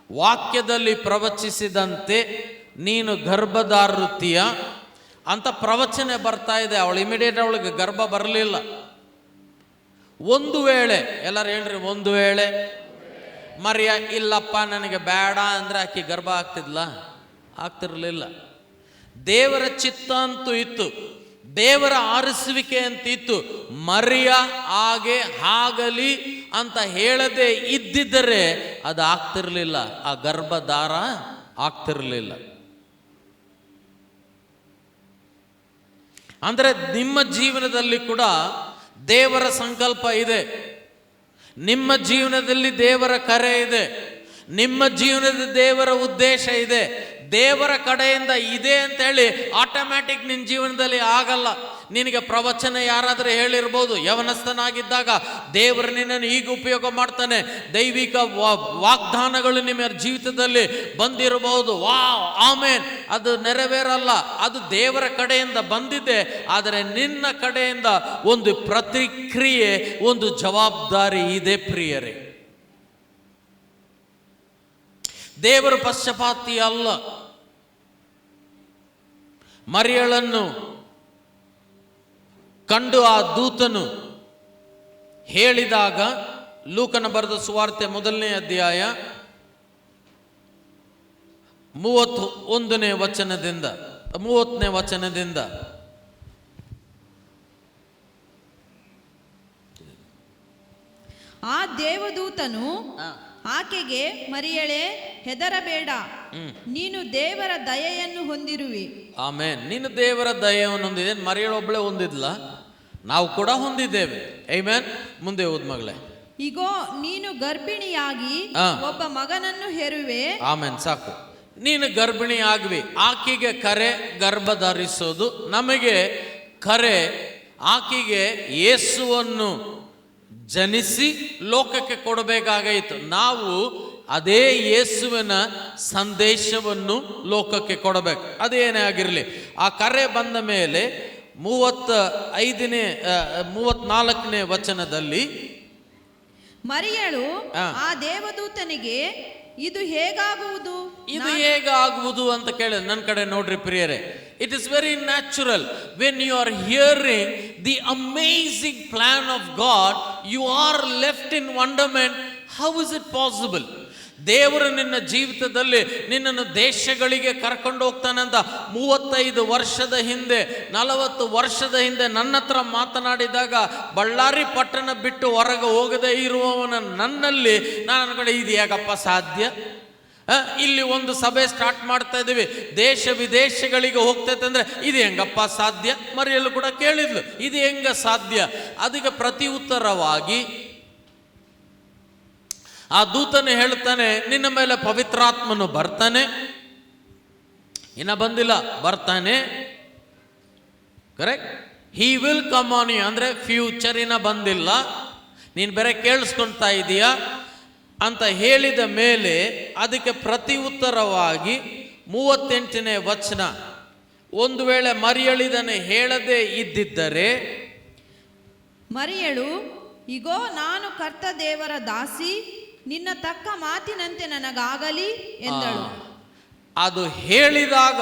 A: ವಾಕ್ಯದಲ್ಲಿ ಪ್ರವಚಿಸಿದಂತೆ ನೀನು ಗರ್ಭಧಾರುತ್ತೀಯ ಅಂತ ಪ್ರವಚನೆ ಬರ್ತಾ ಇದೆ. ಅವಳು ಇಮಿಡಿಯೇಟ್ ಅವಳಿಗೆ ಗರ್ಭ ಬರಲಿಲ್ಲ. ಒಂದು ವೇಳೆ, ಎಲ್ಲರೂ ಹೇಳ್ರಿ, ಒಂದು ವೇಳೆ ಮರಿಯ ಇಲ್ಲಪ್ಪ ನನಗೆ ಬೇಡ ಅಂದರೆ ಆಕೆ ಗರ್ಭ ಆಗ್ತಿರಲಿಲ್ಲ. ದೇವರ ಚಿತ್ತ ಅಂತೂ ಇತ್ತು, ದೇವರ ಆರಿಸುವಿಕೆ ಅಂತಿತ್ತು. ಮರಿಯ ಆಗಲಿ ಅಂತ ಹೇಳದೆ ಇದ್ದಿದ್ದರೆ ಅದು ಆಗ್ತಿರ್ಲಿಲ್ಲ, ಆ ಗರ್ಭಧಾರ ಆಗ್ತಿರಲಿಲ್ಲ. ಅಂದರೆ ನಿಮ್ಮ ಜೀವನದಲ್ಲಿ ಕೂಡ ದೇವರ ಸಂಕಲ್ಪ ಇದೆ, ನಿಮ್ಮ ಜೀವನದಲ್ಲಿ ದೇವರ ಕರೆ ಇದೆ, ನಿಮ್ಮ ಜೀವನದ ದೇವರ ಉದ್ದೇಶ ಇದೆ. ದೇವರ ಕಡೆಯಿಂದ ಇದೆ ಅಂತೇಳಿ ಆಟೋಮ್ಯಾಟಿಕ್ ನಿನ್ನ ಜೀವನದಲ್ಲಿ ಆಗಲ್ಲ. ನಿನಗೆ ಪ್ರವಚನ ಯಾರಾದರೂ ಹೇಳಿರ್ಬೋದು, ಯವನಸ್ಥನಾಗಿದ್ದಾಗ ದೇವರು ನಿನ್ನನ್ನು ಈಗ ಉಪಯೋಗ ಮಾಡ್ತಾನೆ, ದೈವಿಕ ವಾಗ್ದಾನಗಳು ನಿಮ್ಮ ಜೀವಿತದಲ್ಲಿ ಬಂದಿರಬಹುದು, ಆಮೇನ್, ಅದು ನೆರವೇರಲ್ಲ, ಅದು ದೇವರ ಕಡೆಯಿಂದ ಬಂದಿದೆ. ಆದರೆ ನಿನ್ನ ಕಡೆಯಿಂದ ಒಂದು ಪ್ರತಿಕ್ರಿಯೆ, ಒಂದು ಜವಾಬ್ದಾರಿ ಇದೆ ಪ್ರಿಯರೇ. ದೇವರು ಪಕ್ಷಪಾತಿ ಅಲ್ಲ. ಮರಿಯಳನ್ನು ಕಂಡು ಆ ದೂತನು ಹೇಳಿದಾಗ, ಲೂಕನ ಬರೆದ ಸುವಾರ್ತೆ 1ನೇ ಅಧ್ಯಾಯ 30ನೇ ವಚನದಿಂದ
B: ಆ ದೇವದೂತನು ಆಕೆಗೆ, ಮರಿಯಳೇ, ಹೆದರಬೇಡ, ನೀನು ದೇವರ ದಯೆಯನ್ನು ಹೊಂದಿರುವಿ.
A: ಆಮೇನ್. ನೀನು ದೇವರ ದಯೆಯನ್ನು ಹೊಂದಿದೆ. ಮರಿಯಳೊಬ್ಬಳೆ ಹೊಂದಿದ್ಲ, ನಾವು ಕೂಡ ಹೊಂದಿದ್ದೇವೆ. ಆಮೆನ್. ಮುಂದೆ ಓದ್ ಮಗಳೇ.
B: ಇಗೋ, ನೀನು ಗರ್ಭಿಣಿಯಾಗಿ ಒಬ್ಬ ಮಗನನ್ನು ಹೆರುವೆ.
A: ಆಮೇನ್, ಸಾಕು. ನೀನು ಗರ್ಭಿಣಿ ಆಗ್ವಿ. ಆಕೆಗೆ ಕರೆ ಗರ್ಭ ಧರಿಸೋದು, ನಮಗೆ ಕರೆ ಆಕೆಗೆ ಯೇಸುವನ್ನು ಜನಿಸಿ ಲೋಕಕ್ಕೆ ಕೊಡಬೇಕಾಗಿತ್ತು. ನಾವು ಅದೇ ಯೇಸುವಿನ ಸಂದೇಶವನ್ನು ಲೋಕಕ್ಕೆ ಕೊಡಬೇಕು, ಅದೇನೇ ಆಗಿರಲಿ. ಆ ಕರೆ ಬಂದ ಮೇಲೆ 34ನೇ ವಚನದಲ್ಲಿ
B: ಮರಿಯಳು ಆ ದೇವದೂತನಿಗೆ, ಇದು ಹೇಗಾಗುವುದು
A: ಅಂತ ಕೇಳಿದ್ರೆ, ನನ್ನ ಕಡೆ ನೋಡ್ರಿ ಪ್ರಿಯರೇ, it is very natural. When you are hearing the amazing plan of God, you are left in wonderment. How is it possible? ದೇವರು ನಿನ್ನ ಜೀವಿತದಲ್ಲಿ ನಿನ್ನನ್ನು ದೇಶಗಳಿಗೆ ಕರ್ಕೊಂಡು ಹೋಗ್ತಾನಂತ 35 ವರ್ಷದ ಹಿಂದೆ, 40 ವರ್ಷದ ಹಿಂದೆ ನನ್ನ ಹತ್ರ ಮಾತನಾಡಿದಾಗ, ಬಳ್ಳಾರಿ ಪಟ್ಟಣ ಬಿಟ್ಟು ಹೊರಗೆ ಹೋಗದೇ ಇರುವವನ ನನ್ನಲ್ಲಿ ನಾನು ಅನ್ಕೊಂಡೆ, ಇದು ಹೇಗಪ್ಪ ಸಾಧ್ಯ? ಇಲ್ಲಿ ಒಂದು ಸಭೆ ಸ್ಟಾರ್ಟ್ ಮಾಡ್ತಾ ಇದ್ದೀವಿ, ದೇಶ ವಿದೇಶಗಳಿಗೆ ಹೋಗ್ತೈತೆ ಅಂದ್ರೆ ಇದು ಹೆಂಗಪ್ಪ ಸಾಧ್ಯ? ಮರಿಯಲು ಕೂಡ ಕೇಳಿದ್ಲು, ಇದು ಹೆಂಗ ಸಾಧ್ಯ? ಅದಕ್ಕೆ ಪ್ರತಿ ಉತ್ತರವಾಗಿ ಆ ದೂತನು ಹೇಳ್ತಾನೆ, ನಿನ್ನ ಮೇಲೆ ಪವಿತ್ರಾತ್ಮನು ಬರ್ತಾನೆ. ಇನ್ನ ಬಂದಿಲ್ಲ, ಬರ್ತಾನೆ. Correct. He will come on you ಅಂದ್ರೆ ಫ್ಯೂಚರಿನ ಬಂದಿಲ್ಲ, ನೀನು ಬೇರೆ ಕೇಳಿಸ್ಕೊಳ್ತಾ ಇದೀಯಾ ಅಂತ ಹೇಳಿದ ಮೇಲೆ ಅದಕ್ಕೆ ಪ್ರತಿ ಉತ್ತರವಾಗಿ 38ನೇ ವಚನ, ಒಂದು ವೇಳೆ ಮರಿಯಳಿದನೆ ಹೇಳದೆ ಇದ್ದಿದ್ದರೆ,
B: ಮರಿಯಳು, ಇಗೋ ನಾನು ಕರ್ತ ದೇವರ ದಾಸಿ, ನಿನ್ನ ತಕ್ಕ ಮಾತಿನಂತೆ ನನಗಾಗಲಿ ಎಂದಳು.
A: ಅದು ಹೇಳಿದಾಗ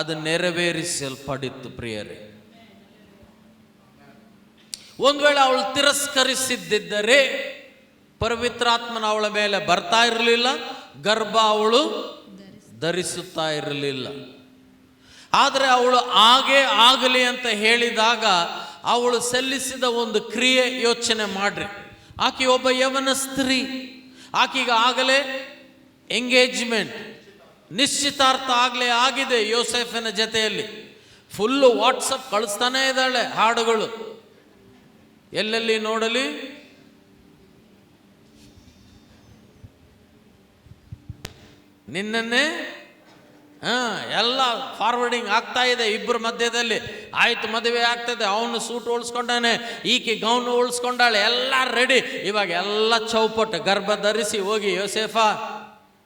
A: ಅದು ನೆರವೇರಿಸಲ್ಪಡಿತ್ತು ಪ್ರಿಯರೇ. ಒಂದು ವೇಳೆ ಅವಳು ತಿರಸ್ಕರಿಸಿದ್ದರೆ ಪವಿತ್ರಾತ್ಮನ ಅವಳ ಮೇಲೆ ಬರ್ತಾ ಇರಲಿಲ್ಲ, ಗರ್ಭ ಅವಳು ಧರಿಸುತ್ತಾ ಇರಲಿಲ್ಲ. ಆದರೆ ಅವಳು ಹಾಗೇ ಆಗಲಿ ಅಂತ ಹೇಳಿದಾಗ ಅವಳು ಸಲ್ಲಿಸಿದ ಒಂದು ಕ್ರಿಯೆ ಯೋಚನೆ ಮಾಡ್ರಿ. ಆಕೆ ಒಬ್ಬ ಯವನ ಸ್ತ್ರೀ, ಆಕೆಗೆ ಆಗಲೇ ಎಂಗೇಜ್ಮೆಂಟ್, ನಿಶ್ಚಿತಾರ್ಥ ಆಗಲೇ ಆಗಿದೆ ಯೋಸೇಫನ ಜೊತೆಯಲ್ಲಿ. ಫುಲ್ಲು ವಾಟ್ಸಪ್ ಕಳಿಸ್ತಾನೇ ಇದ್ದಾಳೆ ಹಾಡುಗಳು, ಎಲ್ಲೆಲ್ಲಿ ನೋಡಲಿ ನಿನ್ನನ್ನೇ. ಎಲ್ಲ ಫಾರ್ವರ್ಡಿಂಗ್ ಆಗ್ತಾ ಇದೆ ಇಬ್ಬರ ಮಧ್ಯದಲ್ಲಿ. ಆಯ್ತು, ಮದುವೆ ಆಗ್ತದೆ, ಅವನು ಸೂಟ್ ಉಳಿಸ್ಕೊಂಡಾನೆ, ಈಕೆ ಗೌನು ಉಳಿಸ್ಕೊಂಡಾಳೆ, ಎಲ್ಲ ರೆಡಿ. ಇವಾಗ ಎಲ್ಲ ಚೌಪಟ್ಟು ಗರ್ಭ ಧರಿಸಿ ಹೋಗಿ, ಯೋಸೇಫ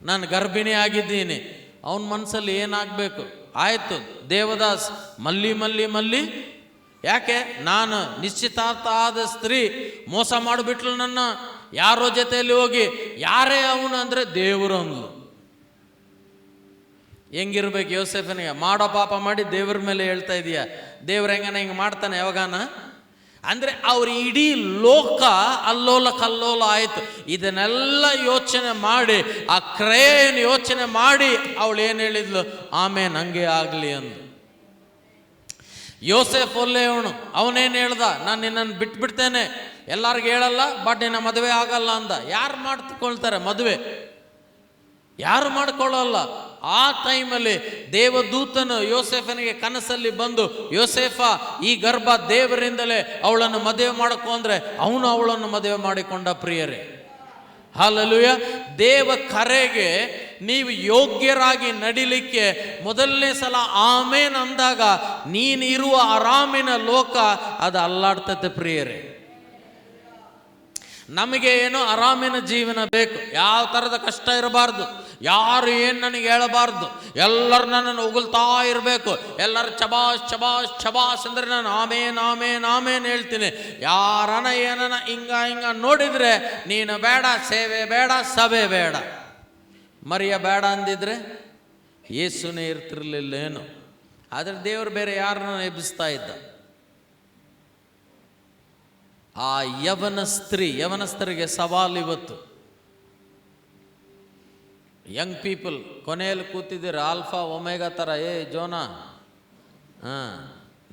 A: ನಾನು ಗರ್ಭಿಣಿ ಆಗಿದ್ದೀನಿ. ಅವನ ಮನಸ್ಸಲ್ಲಿ ಏನಾಗಬೇಕು? ಆಯಿತು ದೇವದಾಸ್ ಮಲ್ಲಿ ಮಲ್ಲಿ ಮಲ್ಲಿ, ಯಾಕೆ ನಾನು ನಿಶ್ಚಿತಾರ್ಥ ಆದ ಸ್ತ್ರೀ ಮೋಸ ಮಾಡಿಬಿಟ್ಲು ನನ್ನ, ಯಾರೋ ಜೊತೆಯಲ್ಲಿ ಹೋಗಿ. ಯಾರೇ ಅವನು ಅಂದರೆ ದೇವರು ಅಂದ್ಲು. ಹೆಂಗಿರ್ಬೇಕು ಯೋಸೇಫನಿಗೆ? ಮಾಡೋ ಪಾಪ ಮಾಡಿ ದೇವ್ರ ಮೇಲೆ ಹೇಳ್ತಾ ಇದೀಯ, ದೇವ್ರ ಹೆಂಗನ ಹಿಂಗೆ ಮಾಡ್ತಾನೆ ಯಾವಾಗಾನ ಅಂದರೆ ಅವ್ರ ಇಡೀ ಲೋಕ ಅಲ್ಲೋಲ ಕಲ್ಲೋಲ ಆಯಿತು. ಇದನ್ನೆಲ್ಲ ಯೋಚನೆ ಮಾಡಿ, ಆ ಕ್ರಯೆಯನ್ನು ಯೋಚನೆ ಮಾಡಿ ಅವಳು ಏನು ಹೇಳಿದ್ಲು? ಆಮೇಲೆ ಹಂಗೆ ಆಗಲಿ ಅಂದು. ಯೋಸೇಫ್ ಒಳ್ಳೆಯವನು, ಅವನೇನು ಹೇಳ್ದ? ನಾನು ನಿನ್ನನ್ನು ಬಿಟ್ಬಿಡ್ತೇನೆ, ಎಲ್ಲರಿಗೂ ಹೇಳಲ್ಲ, ಬಟ್ ನಿನ್ನ ಮದುವೆ ಆಗಲ್ಲ ಅಂದ. ಯಾರು ಮಾಡ್ಕೊಳ್ತಾರೆ ಮದುವೆ? ಯಾರು ಮಾಡ್ಕೊಳ್ಳಲ್ಲ. ಆ ಟೈಮಲ್ಲಿ ದೇವದೂತನು ಯೋಸೇಫನಿಗೆ ಕನಸಲ್ಲಿ ಬಂದು, ಯೋಸೇಫ ಈ ಗರ್ಭ ದೇವರಿಂದಲೇ ಅವಳನ್ನು ಮದುವೆ ಮಾಡಕೊ ಅಂದರೆ ಅವನು ಅವಳನ್ನು ಮದುವೆ ಮಾಡಿಕೊಂಡ. ಪ್ರಿಯರೇ, ಹಲ್ಲೆಲೂಯಾ. ದೇವ ಕರೆಗೆ ನೀವು ಯೋಗ್ಯರಾಗಿ ನಡಿಲಿಕ್ಕೆ ಮೊದಲನೇ ಸಲ ಆಮೇನ್ ಅಂದಾಗ ನೀನಿರುವ ಆರಾಮಿನ ಲೋಕ ಅದು ಅಲ್ಲಾಡ್ತತೆ. ಪ್ರಿಯರೇ, ನಮಗೆ ಏನೋ ಆರಾಮಿನ ಜೀವನ ಬೇಕು, ಯಾವ ಥರದ ಕಷ್ಟ ಇರಬಾರ್ದು, ಯಾರು ಏನು ನನಗೆ ಹೇಳಬಾರ್ದು, ಎಲ್ಲರೂ ನನ್ನನ್ನು ಉಗುಳ್ತಾ ಇರಬೇಕು, ಎಲ್ಲರೂ ಚಬಾಸ್ ಚಬಾಸ್ ಚಬಾಸ್ ಅಂದರೆ ನಾನು ಆಮೇನ್ ಆಮೇನ್ ಆಮೇನ್ ಹೇಳ್ತೀನಿ. ಯಾರನ ಏನನ ಹಿಂಗ ನೋಡಿದರೆ ನೀನು ಬೇಡ, ಸೇವೆ ಬೇಡ, ಸಭೆ ಬೇಡ, ಮರಿಯ ಬೇಡ ಅಂದಿದ್ರೆ ಯೇಸುನೇ ಇರ್ತಿರ್ಲಿಲ್ಲ ಏನು. ಆದರೆ ದೇವರು ಬೇರೆ ಯಾರನ್ನ ಎಬ್ಬಿಸ್ತಾ ಇದ್ದ. ಆ ಯವನಸ್ಥರಿಗೆ ಸವಾಲು ಇವತ್ತು. ಯಂಗ್ ಪೀಪಲ್ ಕೊನೆಯಲ್ಲಿ ಕೂತಿದ್ದೀರ, ಆಲ್ಫಾ ಒಮೆಗಾ ಥರ. ಜೋನಾ,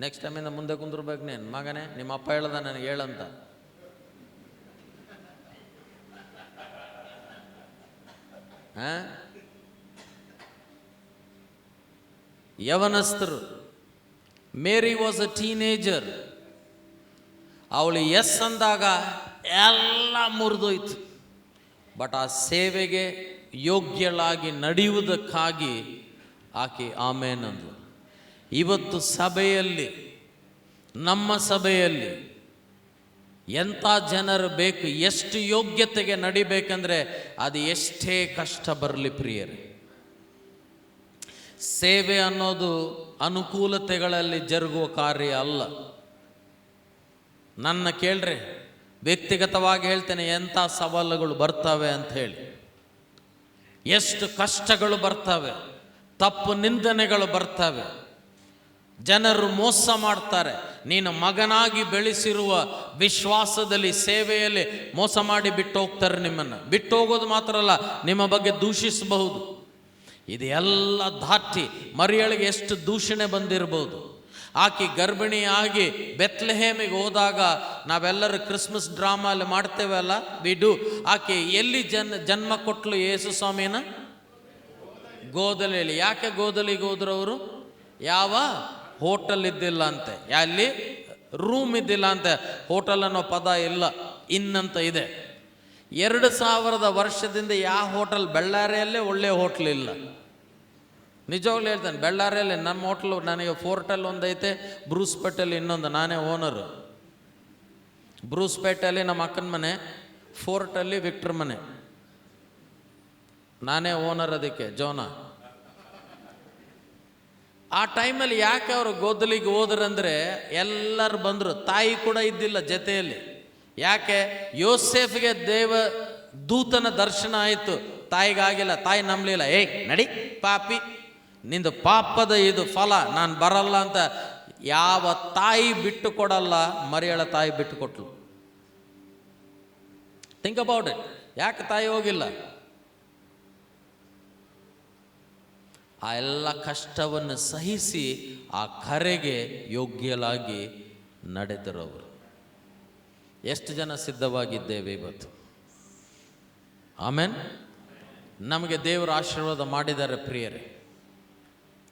A: ನೆಕ್ಸ್ಟ್ ಟೈಮಿಂದ ಮುಂದೆ ಕುಂದಿರ್ಬೇಕು ನೀನು. ಮಗನೇ, ನಿಮ್ಮ ಅಪ್ಪ ಹೇಳ್ದ ನನಗೆ ಹೇಳಂತ. ಯವನಸ್ಥರು. ಮೇರಿ ವಾಸ್ ಅ ಟೀನೇಜರ್. ಅವಳು ಎಸ್ ಅಂದಾಗ ಎಲ್ಲ ಮುರಿದೋಯ್ತು. ಬಟ್ ಆ ಸೇವೆಗೆ ಯೋಗ್ಯಳಾಗಿ ನಡೆಯುವುದಕ್ಕಾಗಿ ಆಕೆ ಆಮೇನ್ ಅಂದು. ಇವತ್ತು ಸಭೆಯಲ್ಲಿ, ನಮ್ಮ ಸಭೆಯಲ್ಲಿ ಎಂಥ ಜನರು ಬೇಕು, ಎಷ್ಟು ಯೋಗ್ಯತೆಗೆ ನಡಿಬೇಕಂದ್ರೆ ಅದು ಎಷ್ಟೇ ಕಷ್ಟ ಬರಲಿ ಪ್ರಿಯರೇ. ಸೇವೆ ಅನ್ನೋದು ಅನುಕೂಲತೆಗಳಲ್ಲಿ ಜರುಗುವ ಕಾರ್ಯ ಅಲ್ಲ. ನನ್ನ ಕೇಳ್ರಿ, ವ್ಯಕ್ತಿಗತವಾಗಿ ಹೇಳ್ತೇನೆ, ಎಂಥ ಸವಾಲುಗಳು ಬರ್ತವೆ ಅಂತ ಹೇಳಿ, ಎಷ್ಟು ಕಷ್ಟಗಳು ಬರ್ತವೆ, ತಪ್ಪು ನಿಂದನೆಗಳು ಬರ್ತವೆ, ಜನರು ಮೋಸ ಮಾಡ್ತಾರೆ. ನೀನು ಮಗನಾಗಿ ಬೆಳೆಸಿರುವ ವಿಶ್ವಾಸದಲ್ಲಿ, ಸೇವೆಯಲ್ಲಿ ಮೋಸ ಮಾಡಿ ಬಿಟ್ಟು ಹೋಗ್ತಾರೆ. ನಿಮ್ಮನ್ನು ಬಿಟ್ಟು ಹೋಗೋದು ಮಾತ್ರ ಅಲ್ಲ, ನಿಮ್ಮ ಬಗ್ಗೆ ದೂಷಿಸಬಹುದು. ಇದೆಲ್ಲ ದಾಟಿ ಮರಿಯಳಿಗೆ ಎಷ್ಟು ದೂಷಣೆ ಬಂದಿರಬಹುದು. ಆಕೆ ಗರ್ಭಿಣಿಯಾಗಿ ಬೆತ್ಲೆಹೇಮಿಗೆ ಹೋದಾಗ ನಾವೆಲ್ಲರೂ ಕ್ರಿಸ್ಮಸ್ ಡ್ರಾಮಾ ಅಲ್ಲಿ ಮಾಡ್ತೇವಲ್ಲ, ಬಿಡು. ಆಕೆ ಎಲ್ಲಿ ಜನ್ಮ ಕೊಟ್ಲು ಯೇಸು ಸ್ವಾಮಿನ? ಗೋದಲಿಯಲ್ಲಿ. ಯಾಕೆ ಗೋದಲಿಗೆ ಹೋದ್ರು ಅವರು? ಯಾವ ಹೋಟೆಲ್ ಇದ್ದಿಲ್ಲ ಅಂತೆ, ಅಲ್ಲಿ ರೂಮ್ ಇದ್ದಿಲ್ಲ ಅಂತೆ. ಹೋಟೆಲ್ ಅನ್ನೋ ಪದ ಇಲ್ಲ, ಇನ್ನಂತ ಇದೆ. 2000 ವರ್ಷದಿಂದ ಯಾವ ಹೋಟೆಲ್, ಬೆಳ್ಳಾರಿಯಲ್ಲೇ ಒಳ್ಳೆ ಹೋಟ್ಲ್ ಇಲ್ಲ. ನಿಜವಾಗ್ಲೂ ಹೇಳ್ತೇನೆ, ಬೆಳ್ಳಾರಿಯಲ್ಲಿ ನಮ್ಮ ಹೋಟ್ಲು, ನನಗೆ ಫೋರ್ಟಲ್ಲಿ ಒಂದೈತೆ, ಬ್ರೂಸ್ಪೇಟೆಯಲ್ಲಿ ಇನ್ನೊಂದು, ನಾನೇ ಓನರು. ಬ್ರೂಸ್ಪೇಟೆಯಲ್ಲಿ ನಮ್ಮ ಅಕ್ಕನ ಮನೆ, ಫೋರ್ಟಲ್ಲಿ ವಿಕ್ಟರ್ ಮನೆ, ನಾನೇ ಓನರ್ ಅದಕ್ಕೆ, ಜೋನಾ. ಆ ಟೈಮಲ್ಲಿ ಯಾಕೆ ಅವರು ಗೋದಲಿಗೆ ಹೋದ್ರಂದ್ರೆ ಎಲ್ಲರೂ ಬಂದರು, ತಾಯಿ ಕೂಡ ಇದ್ದಿಲ್ಲ ಜೊತೆಯಲ್ಲಿ. ಯಾಕೆ? ಯೋಸೇಫ್ಗೆ ದೇವ ದೂತನ ದರ್ಶನ ಆಯಿತು, ತಾಯಿಗಾಗಿಲ್ಲ. ತಾಯಿ ನಂಬಲಿಲ್ಲ. ನಡಿ ಪಾಪಿ, ನಿಂದು ಪಾಪದ ಇದು ಫಲ, ನಾನು ಬರಲ್ಲ ಅಂತ ಯಾವ ತಾಯಿ ಬಿಟ್ಟು ಕೊಡಲ್ಲ, ಮರಿಯಳ ತಾಯಿ ಬಿಟ್ಟು ಕೊಟ್ಲು. Think about it. ಯಾಕೆ ತಾಯಿ ಹೋಗಿಲ್ಲ? ಆ ಎಲ್ಲ ಕಷ್ಟವನ್ನು ಸಹಿಸಿ ಆ ಕರೆಗೆ ಯೋಗ್ಯಲಾಗಿ ನಡೆದರವರು. ಎಷ್ಟು ಜನ ಸಿದ್ಧವಾಗಿದ್ದೇವೆ ಇವತ್ತು? ಆಮೇನ್. ನಮಗೆ ದೇವರ ಆಶೀರ್ವಾದ ಮಾಡಿದ್ದಾರೆ ಪ್ರಿಯರೇ.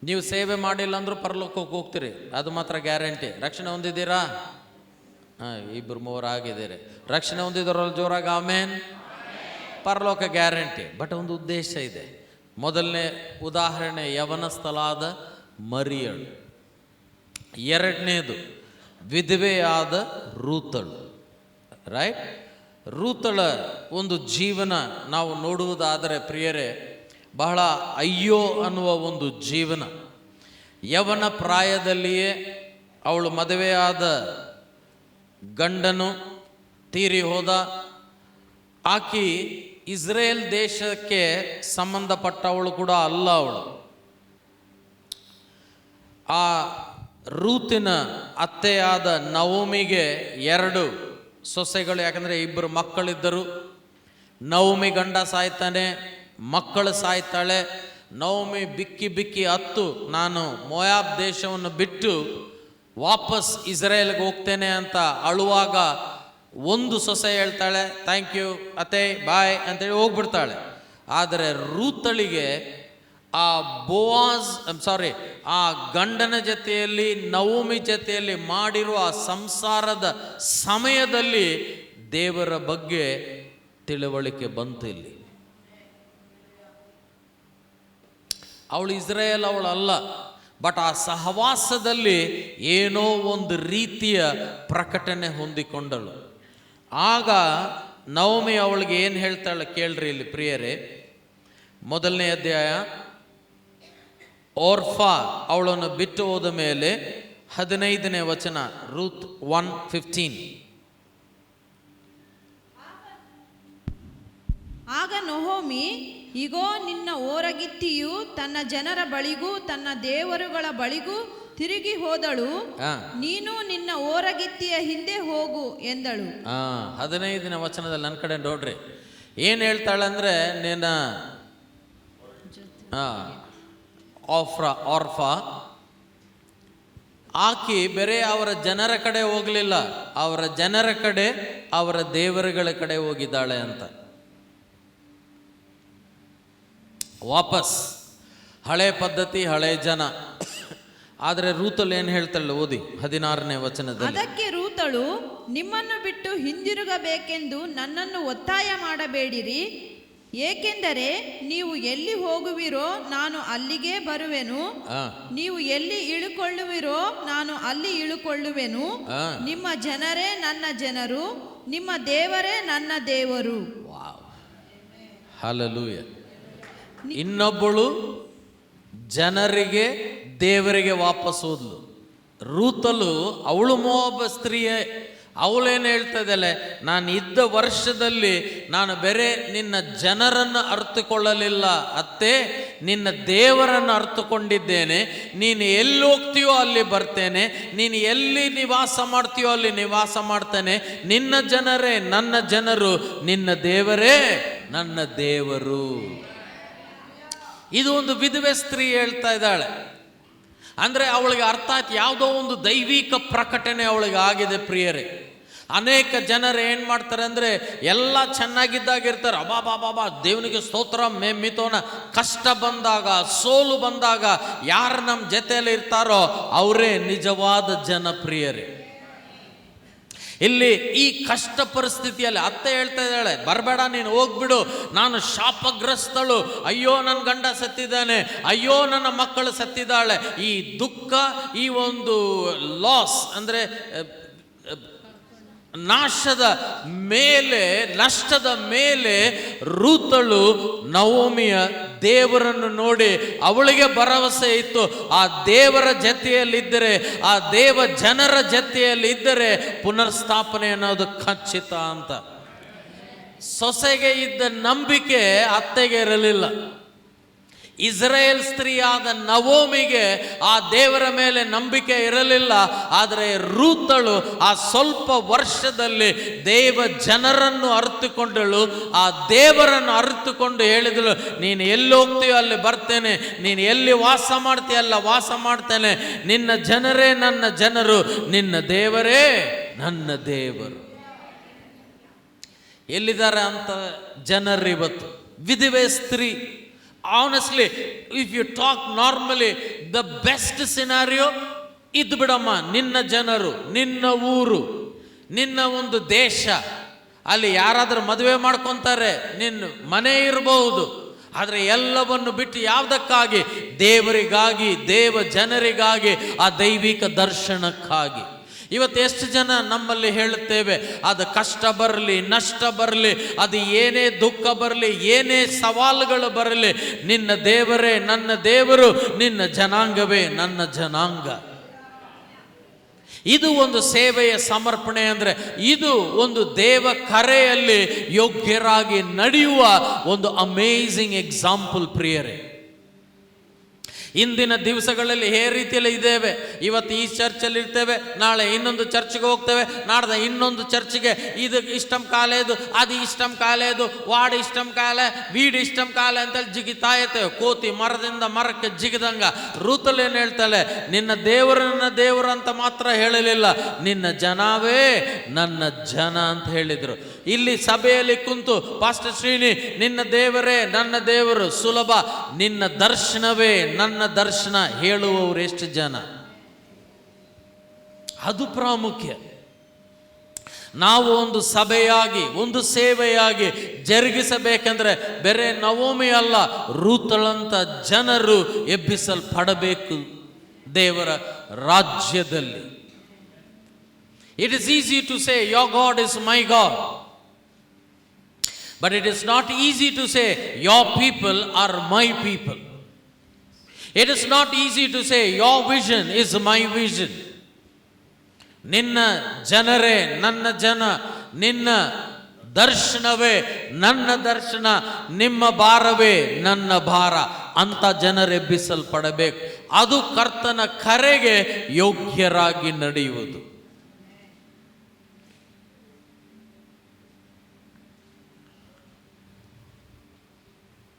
A: ನೀವು ಸೇವೆ ಮಾಡಿಲ್ಲ ಅಂದ್ರೂ ಪರಲೋಕಕ್ಕೆ ಹೋಗ್ತೀರಿ, ಅದು ಮಾತ್ರ ಗ್ಯಾರಂಟಿ. ರಕ್ಷಣೆ ಹೊಂದಿದ್ದೀರಾ? ಇಬ್ಬರು ಮೂವರು ಆಗಿದ್ದೀರಿ. ರಕ್ಷಣೆ ಹೊಂದಿದವರಲ್ಲಿ ಜೋರಾಗಿ ಆಮೇನ್. ಪರಲೋಕ ಗ್ಯಾರಂಟಿ. ಬಟ್ ಒಂದು ಉದ್ದೇಶ ಇದೆ. ಮೊದಲನೇ ಉದಾಹರಣೆ ಯವನಸ್ಥಳಾದ ಮರಿಯಳು. ಎರಡನೇದು ವಿಧವೆಯಾದ ರೂತಳು. ರೈಟ್? ರೂತಳ ಒಂದು ಜೀವನ ನಾವು ನೋಡುವುದಾದರೆ ಪ್ರಿಯರೇ, ಬಹಳ ಅಯ್ಯೋ ಅನ್ನುವ ಒಂದು ಜೀವನ. ಯವನ ಪ್ರಾಯದಲ್ಲಿಯೇ ಅವಳು ಮದುವೆಯಾದ ಗಂಡನು ತೀರಿ ಹೋದ. ಆಕಿ ಇಸ್ರೇಲ್ ದೇಶಕ್ಕೆ ಸಂಬಂಧಪಟ್ಟವಳು ಕೂಡ ಅಲ್ಲ. ಅವಳು ಆ ರೂತಿನ ಅತ್ತೆಯಾದ ನವೋಮಿಗೆ 2 ಸೊಸೆಗಳು. ಯಾಕಂದರೆ 2 ಮಕ್ಕಳಿದ್ದರು. ನವೋಮಿ ಗಂಡ ಸಾಯ್ತಾನೆ, ಮಕ್ಕಳು ಸಾಯ್ತಾಳೆ. ನವೋಮಿ ಬಿಕ್ಕಿ ಬಿಕ್ಕಿ ಅತ್ತು, ನಾನು ಮೋಯಾಬ್ ದೇಶವನ್ನು ಬಿಟ್ಟು ವಾಪಸ್ ಇಸ್ರೇಲ್ಗೆ ಹೋಗ್ತೇನೆ ಅಂತ ಅಳುವಾಗ ಒಂದು ಸೊಸೆ ಹೇಳ್ತಾಳೆ, ಥ್ಯಾಂಕ್ ಯು ಅತ್ತೆ, ಬಾಯ್ ಅಂತೇಳಿ ಹೋಗ್ಬಿಡ್ತಾಳೆ. ಆದರೆ ರೂತಳಿಗೆ ಆ ಆ ಗಂಡನ ಜೊತೆಯಲ್ಲಿ ನವೋಮಿ ಜೊತೆಯಲ್ಲಿ ಮಾಡಿರುವ ಆ ಸಂಸಾರದ ಸಮಯದಲ್ಲಿ ದೇವರ ಬಗ್ಗೆ ತಿಳುವಳಿಕೆ ಬಂತು. ಇಲ್ಲಿ ಅವಳು ಇಸ್ರೇಲ್ ಅವಳಲ್ಲ, ಬಟ್ ಆ ಸಹವಾಸದಲ್ಲಿ ಏನೋ ಒಂದು ರೀತಿಯ ಪ್ರಕಟಣೆ ಹೊಂದಿಕೊಂಡಳು. ಆಗ ನವೋಮಿ ಅವಳಿಗೆ ಏನು ಹೇಳ್ತಾಳೆ ಕೇಳ್ರಿ ಇಲ್ಲಿ ಪ್ರಿಯರೇ. 1ನೇ ಅಧ್ಯಾಯ. ಓರ್ಫಾ ಅವಳನ್ನು ಬಿಟ್ಟು ಹೋದ ಮೇಲೆ 15ನೇ ವಚನ, ರೂತ್ 1:15.
B: ಆಗ ನೊಹೋಮಿ, ಇಗೋ ನಿನ್ನ ಓರಗಿತ್ತಿಯು ತನ್ನ ಜನರ ಬಳಿಗೂ ತನ್ನ ದೇವರುಗಳ ಬಳಿಗೂ ತಿರುಗಿ ಹೋದಳು, ನೀನು ನಿನ್ನ ಓರಗಿತ್ತಿಯ ಹಿಂದೆ ಹೋಗು ಎಂದಳು.
A: 15ನೇ ವಚನದಲ್ಲಿ ನನ್ನ ಕಡೆ ನೋಡ್ರಿ ಏನು ಹೇಳ್ತಾಳಂದ್ರೆ, ನಿನ್ನ ಓರ್ಫಾ ಆಕಿ ಬೇರೆ ಅವರ ಜನರ ಕಡೆ ಹೋಗಲಿಲ್ಲ, ಅವರ ಜನರ ಕಡೆ ಅವರ ದೇವರುಗಳ ಕಡೆ ಹೋಗಿದ್ದಾಳೆ ಅಂತ. ವಾಪಸ್ ಹಳೆ ಪದ್ಧತಿ, ಹಳೆ ಜನ. ಆದರೆ ರೂತಳು ಏನು ಹೇಳ್ತಾಳೆ ಓದಿ 16ನೇ ವಚನದಲ್ಲಿ.
B: ಅದಕ್ಕೆ ರೂತಳು, ನಿಮ್ಮನ್ನು ಬಿಟ್ಟು ಹಿಂದಿರುಗಬೇಕೆಂದು ನನ್ನನ್ನು ಒತ್ತಾಯ ಮಾಡಬೇಡಿರಿ, ಏಕೆಂದರೆ ನೀವು ಎಲ್ಲಿ ಹೋಗುವಿರೋ ನಾನು ಅಲ್ಲಿಗೆ ಬರುವೆನು, ನೀವು ಎಲ್ಲಿ ಇಳುಕೊಳ್ಳುವಿರೋ ನಾನು ಅಲ್ಲಿ ಇಳುಕೊಳ್ಳುವೆನು. ನಿಮ್ಮ ಜನರೇ ನನ್ನ ಜನರು, ನಿಮ್ಮ ದೇವರೇ ನನ್ನ ದೇವರು.
A: ಹಲ್ಲೆಲೂಯಾ. ಇನ್ನೊಬ್ಬಳು ಜನರಿಗೆ ದೇವರಿಗೆ ವಾಪಸ್ ಹೋದ್ಲು. ರೂತಲು ಅವಳು ಮೋಬ ಸ್ತ್ರೀಯೇ. ಅವಳೇನು ಹೇಳ್ತಾ ಇದ್ದಾಳೆ, ನಾನು ಇದ್ದ ವರ್ಷದಲ್ಲಿ ನಾನು ಬೇರೆ ನಿನ್ನ ಜನರನ್ನು ಅರ್ಥಕೊಳ್ಳಲಿಲ್ಲ ಅತ್ತೆ, ನಿನ್ನ ದೇವರನ್ನು ಅರ್ಥಕೊಂಡಿದ್ದೇನೆ. ನೀನು ಎಲ್ಲಿ ಹೋಗ್ತೀಯೋ ಅಲ್ಲಿ ಬರ್ತೇನೆ, ನೀನು ಎಲ್ಲಿ ನಿವಾಸ ಮಾಡ್ತೀಯೋ ಅಲ್ಲಿ ನಿವಾಸ ಮಾಡ್ತೇನೆ. ನಿನ್ನ ಜನರೇ ನನ್ನ ಜನರು, ನಿನ್ನ ದೇವರೇ ನನ್ನ ದೇವರು. ಇದು ಒಂದು ವಿಧವೆ ಸ್ತ್ರೀ ಹೇಳ್ತಾ ಇದ್ದಾಳೆ. ಅಂದರೆ ಅವಳಿಗೆ ಅರ್ಥ ಆಯ್ತು, ಯಾವುದೋ ಒಂದು ದೈವಿಕ ಪ್ರಕಟಣೆ ಅವಳಿಗೆ ಆಗಿದೆ ಪ್ರಿಯರೇ. ಅನೇಕ ಜನರು ಏನು ಮಾಡ್ತಾರೆ ಅಂದರೆ, ಎಲ್ಲ ಚೆನ್ನಾಗಿದ್ದಾಗಿರ್ತಾರೆ, ಅಬಾಬಾಬಾಬಾ ದೇವನಿಗೆ ಸ್ತೋತ್ರ ಮಿತೋನ. ಕಷ್ಟ ಬಂದಾಗ, ಸೋಲು ಬಂದಾಗ ಯಾರು ನಮ್ಮ ಜೊತೆಯಲ್ಲಿ ಇರ್ತಾರೋ ಅವರೇ ನಿಜವಾದ ಜನಪ್ರಿಯರೇ. ಇಲ್ಲಿ ಈ ಕಷ್ಟ ಪರಿಸ್ಥಿತಿಯಲ್ಲಿ ಅತ್ತೆ ಹೇಳ್ತಾ ಇದ್ದಾಳೆ, ಬರಬೇಡ, ನೀನು ಹೋಗ್ಬಿಡು, ನಾನು ಶಾಪಗ್ರಸ್ತಳು, ಅಯ್ಯೋ ನನ್ನ ಗಂಡ ಸತ್ತಿದ್ದಾನೆ, ಅಯ್ಯೋ ನನ್ನ ಮಕ್ಕಳು ಸತ್ತಿದ್ದಾಳೆ. ಈ ದುಃಖ, ಈ ಒಂದು ಲಾಸ್ ಅಂದರೆ ನಷ್ಟದ ಮೇಲೆ ರೂತಳು ನವೋಮಿಯ ದೇವರನ್ನು ನೋಡಿ ಅವಳಿಗೆ ಭರವಸೆ ಇತ್ತು. ಆ ದೇವರ ಜೊತೆಯಲ್ಲಿದ್ದರೆ, ಆ ದೇವ ಜನರ ಜೊತೆಯಲ್ಲಿದ್ದರೆ ಪುನರ್ಸ್ಥಾಪನೆ ಅನ್ನೋದು ಖಚಿತ ಅಂತ. ಸೊಸೆಗೆ ಇದ್ದ ನಂಬಿಕೆ ಅತ್ತೆಗೆ ಇರಲಿಲ್ಲ. ಇಸ್ರಾಯೇಲ್ ಸ್ತ್ರೀಯಾದ ನವೋಮಿಗೆ ಆ ದೇವರ ಮೇಲೆ ನಂಬಿಕೆ ಇರಲಿಲ್ಲ. ಆದರೆ ರೂತಳು ಆ ಸ್ವಲ್ಪ ವರ್ಷದಲ್ಲಿ ದೇವ ಜನರನ್ನು ಅರಿತುಕೊಂಡಳು. ಆ ದೇವರನ್ನು ಅರಿತುಕೊಂಡು ಹೇಳಿದಳು, ನೀನು ಎಲ್ಲಿ ಹೋಗ್ತೀಯೋ ಅಲ್ಲಿ ಬರ್ತೇನೆ, ನೀನು ಎಲ್ಲಿ ವಾಸ ಮಾಡ್ತೀಯ ಅಲ್ಲ ವಾಸ ಮಾಡ್ತೇನೆ, ನಿನ್ನ ಜನರೇ ನನ್ನ ಜನರು, ನಿನ್ನ ದೇವರೇ ನನ್ನ ದೇವರು. ಎಲ್ಲಿದ್ದಾರೆ ಅಂತ ಜನರು ಇವತ್ತು? ವಿಧವೆ ಸ್ತ್ರೀ. Honestly, if you talk normally, the best scenario ಇದು ಬಿಡಮ್ಮ, ನಿನ್ನ ಜನರು, ನಿನ್ನ ಊರು, ನಿನ್ನ ಒಂದು ದೇಶ, ಅಲ್ಲಿ ಯಾರಾದರೂ ಮದುವೆ ಮಾಡ್ಕೊತಾರೆ, ನಿನ್ನ ಮನೆ ಇರಬಹುದು. ಆದರೆ ಎಲ್ಲವನ್ನು ಬಿಟ್ಟು ಯಾವುದಕ್ಕಾಗಿ? ದೇವರಿಗಾಗಿ, ದೇವ ಜನರಿಗಾಗಿ, ಆ ದೈವಿಕ ದರ್ಶನಕ್ಕಾಗಿ. ಇವತ್ತು ಎಷ್ಟು ಜನ ನಮ್ಮಲ್ಲಿ ಹೇಳುತ್ತೇವೆ, ಅದು ಕಷ್ಟ ಬರಲಿ, ನಷ್ಟ ಬರಲಿ, ಅದು ಏನೇ ದುಃಖ ಬರಲಿ, ಏನೇ ಸವಾಲುಗಳು ಬರಲಿ, ನಿನ್ನ ದೇವರೇ ನನ್ನ ದೇವರು, ನಿನ್ನ ಜನಾಂಗವೇ ನನ್ನ ಜನಾಂಗ. ಇದು ಒಂದು ಸೇವೆಯ ಸಮರ್ಪಣೆ. ಅಂದರೆ ಇದು ಒಂದು ದೇವ ಕರೆಯಲ್ಲಿ ಯೋಗ್ಯರಾಗಿ ನಡೆಯುವ ಒಂದು ಅಮೇಝಿಂಗ್ ಎಕ್ಸಾಂಪಲ್ ಪ್ರಿಯರೇ. ಇಂದಿನ ದಿವಸಗಳಲ್ಲಿ ಈ ರೀತಿಯಲ್ಲಿ ಇದ್ದೇವೆ. ಇವತ್ತು ಈ ಚರ್ಚಲ್ಲಿ ಇರ್ತೇವೆ, ನಾಳೆ ಇನ್ನೊಂದು ಚರ್ಚ್ಗೆ ಹೋಗ್ತೇವೆ, ನಾಡ್ದ ಇನ್ನೊಂದು ಚರ್ಚ್ಗೆ. ಇದು ಇಷ್ಟಂ ಕಾಲೇದು, ಅದು ಇಷ್ಟಂ ಕಾಲೇದು, ವಾರ್ಡ್ ಇಷ್ಟಂ ಕಾಲೆ, ವೀಡ್ ಇಷ್ಟಂ ಕಾಲೆ ಅಂತೇಳಿ ಜಿಗಿತಾ ಇರ್ತೇವೆ. ಕೋತಿ ಮರದಿಂದ ಮರಕ್ಕೆ ಜಿಗಿದಂಗ. ರೂತಲ್ ಏನು ಹೇಳ್ತಾಳೆ? ನಿನ್ನ ದೇವರನ್ನ ದೇವರು ಅಂತ ಮಾತ್ರ ಹೇಳಲಿಲ್ಲ, ನಿನ್ನ ಜನವೇ ನನ್ನ ಜನ ಅಂತ ಹೇಳಿದರು. ಇಲ್ಲಿ ಸಭೆಯಲ್ಲಿ ಕುಂತು ಪಾಸ್ಟರ್ ಶ್ರೀನಿ, ನಿನ್ನ ದೇವರೇ ನನ್ನ ದೇವರು ಸುಲಭ, ನಿನ್ನ ದರ್ಶನವೇ ನನ್ನ ದರ್ಶನ ಹೇಳುವವರು ಎಷ್ಟು ಜನ? ಅದು ಪ್ರಾಮುಖ್ಯ. ನಾವು ಒಂದು ಸಭೆಯಾಗಿ, ಒಂದು ಸೇವೆಯಾಗಿ ಜರುಗಿಸಬೇಕೆಂದ್ರೆ ಬೇರೆ ನವೋಮಿ ಅಲ್ಲ, ರೂತಳಂತ ಜನರು ಎಬ್ಬಿಸಲ್ಪಡಬೇಕು ದೇವರ ರಾಜ್ಯದಲ್ಲಿ. It is easy to say your God is my God, but it is not easy to say your people are my people. It is not easy to say your vision is my vision. ನಿನ್ನ ಜನರೇ ನನ್ನ ಜನ, ನಿನ್ನ ದರ್ಶನವೇ ನನ್ನ ದರ್ಶನ, ನಿಮ್ಮ ಭಾರವೇ ನನ್ನ ಭಾರ ಅಂತ ಜನರೆಬ್ಬಿಸಲ್ಪಡಬೇಕು. ಅದು ಕರ್ತನ ಕರೆಗೆ ಯೋಗ್ಯರಾಗಿ ನಡೆಯುವುದು.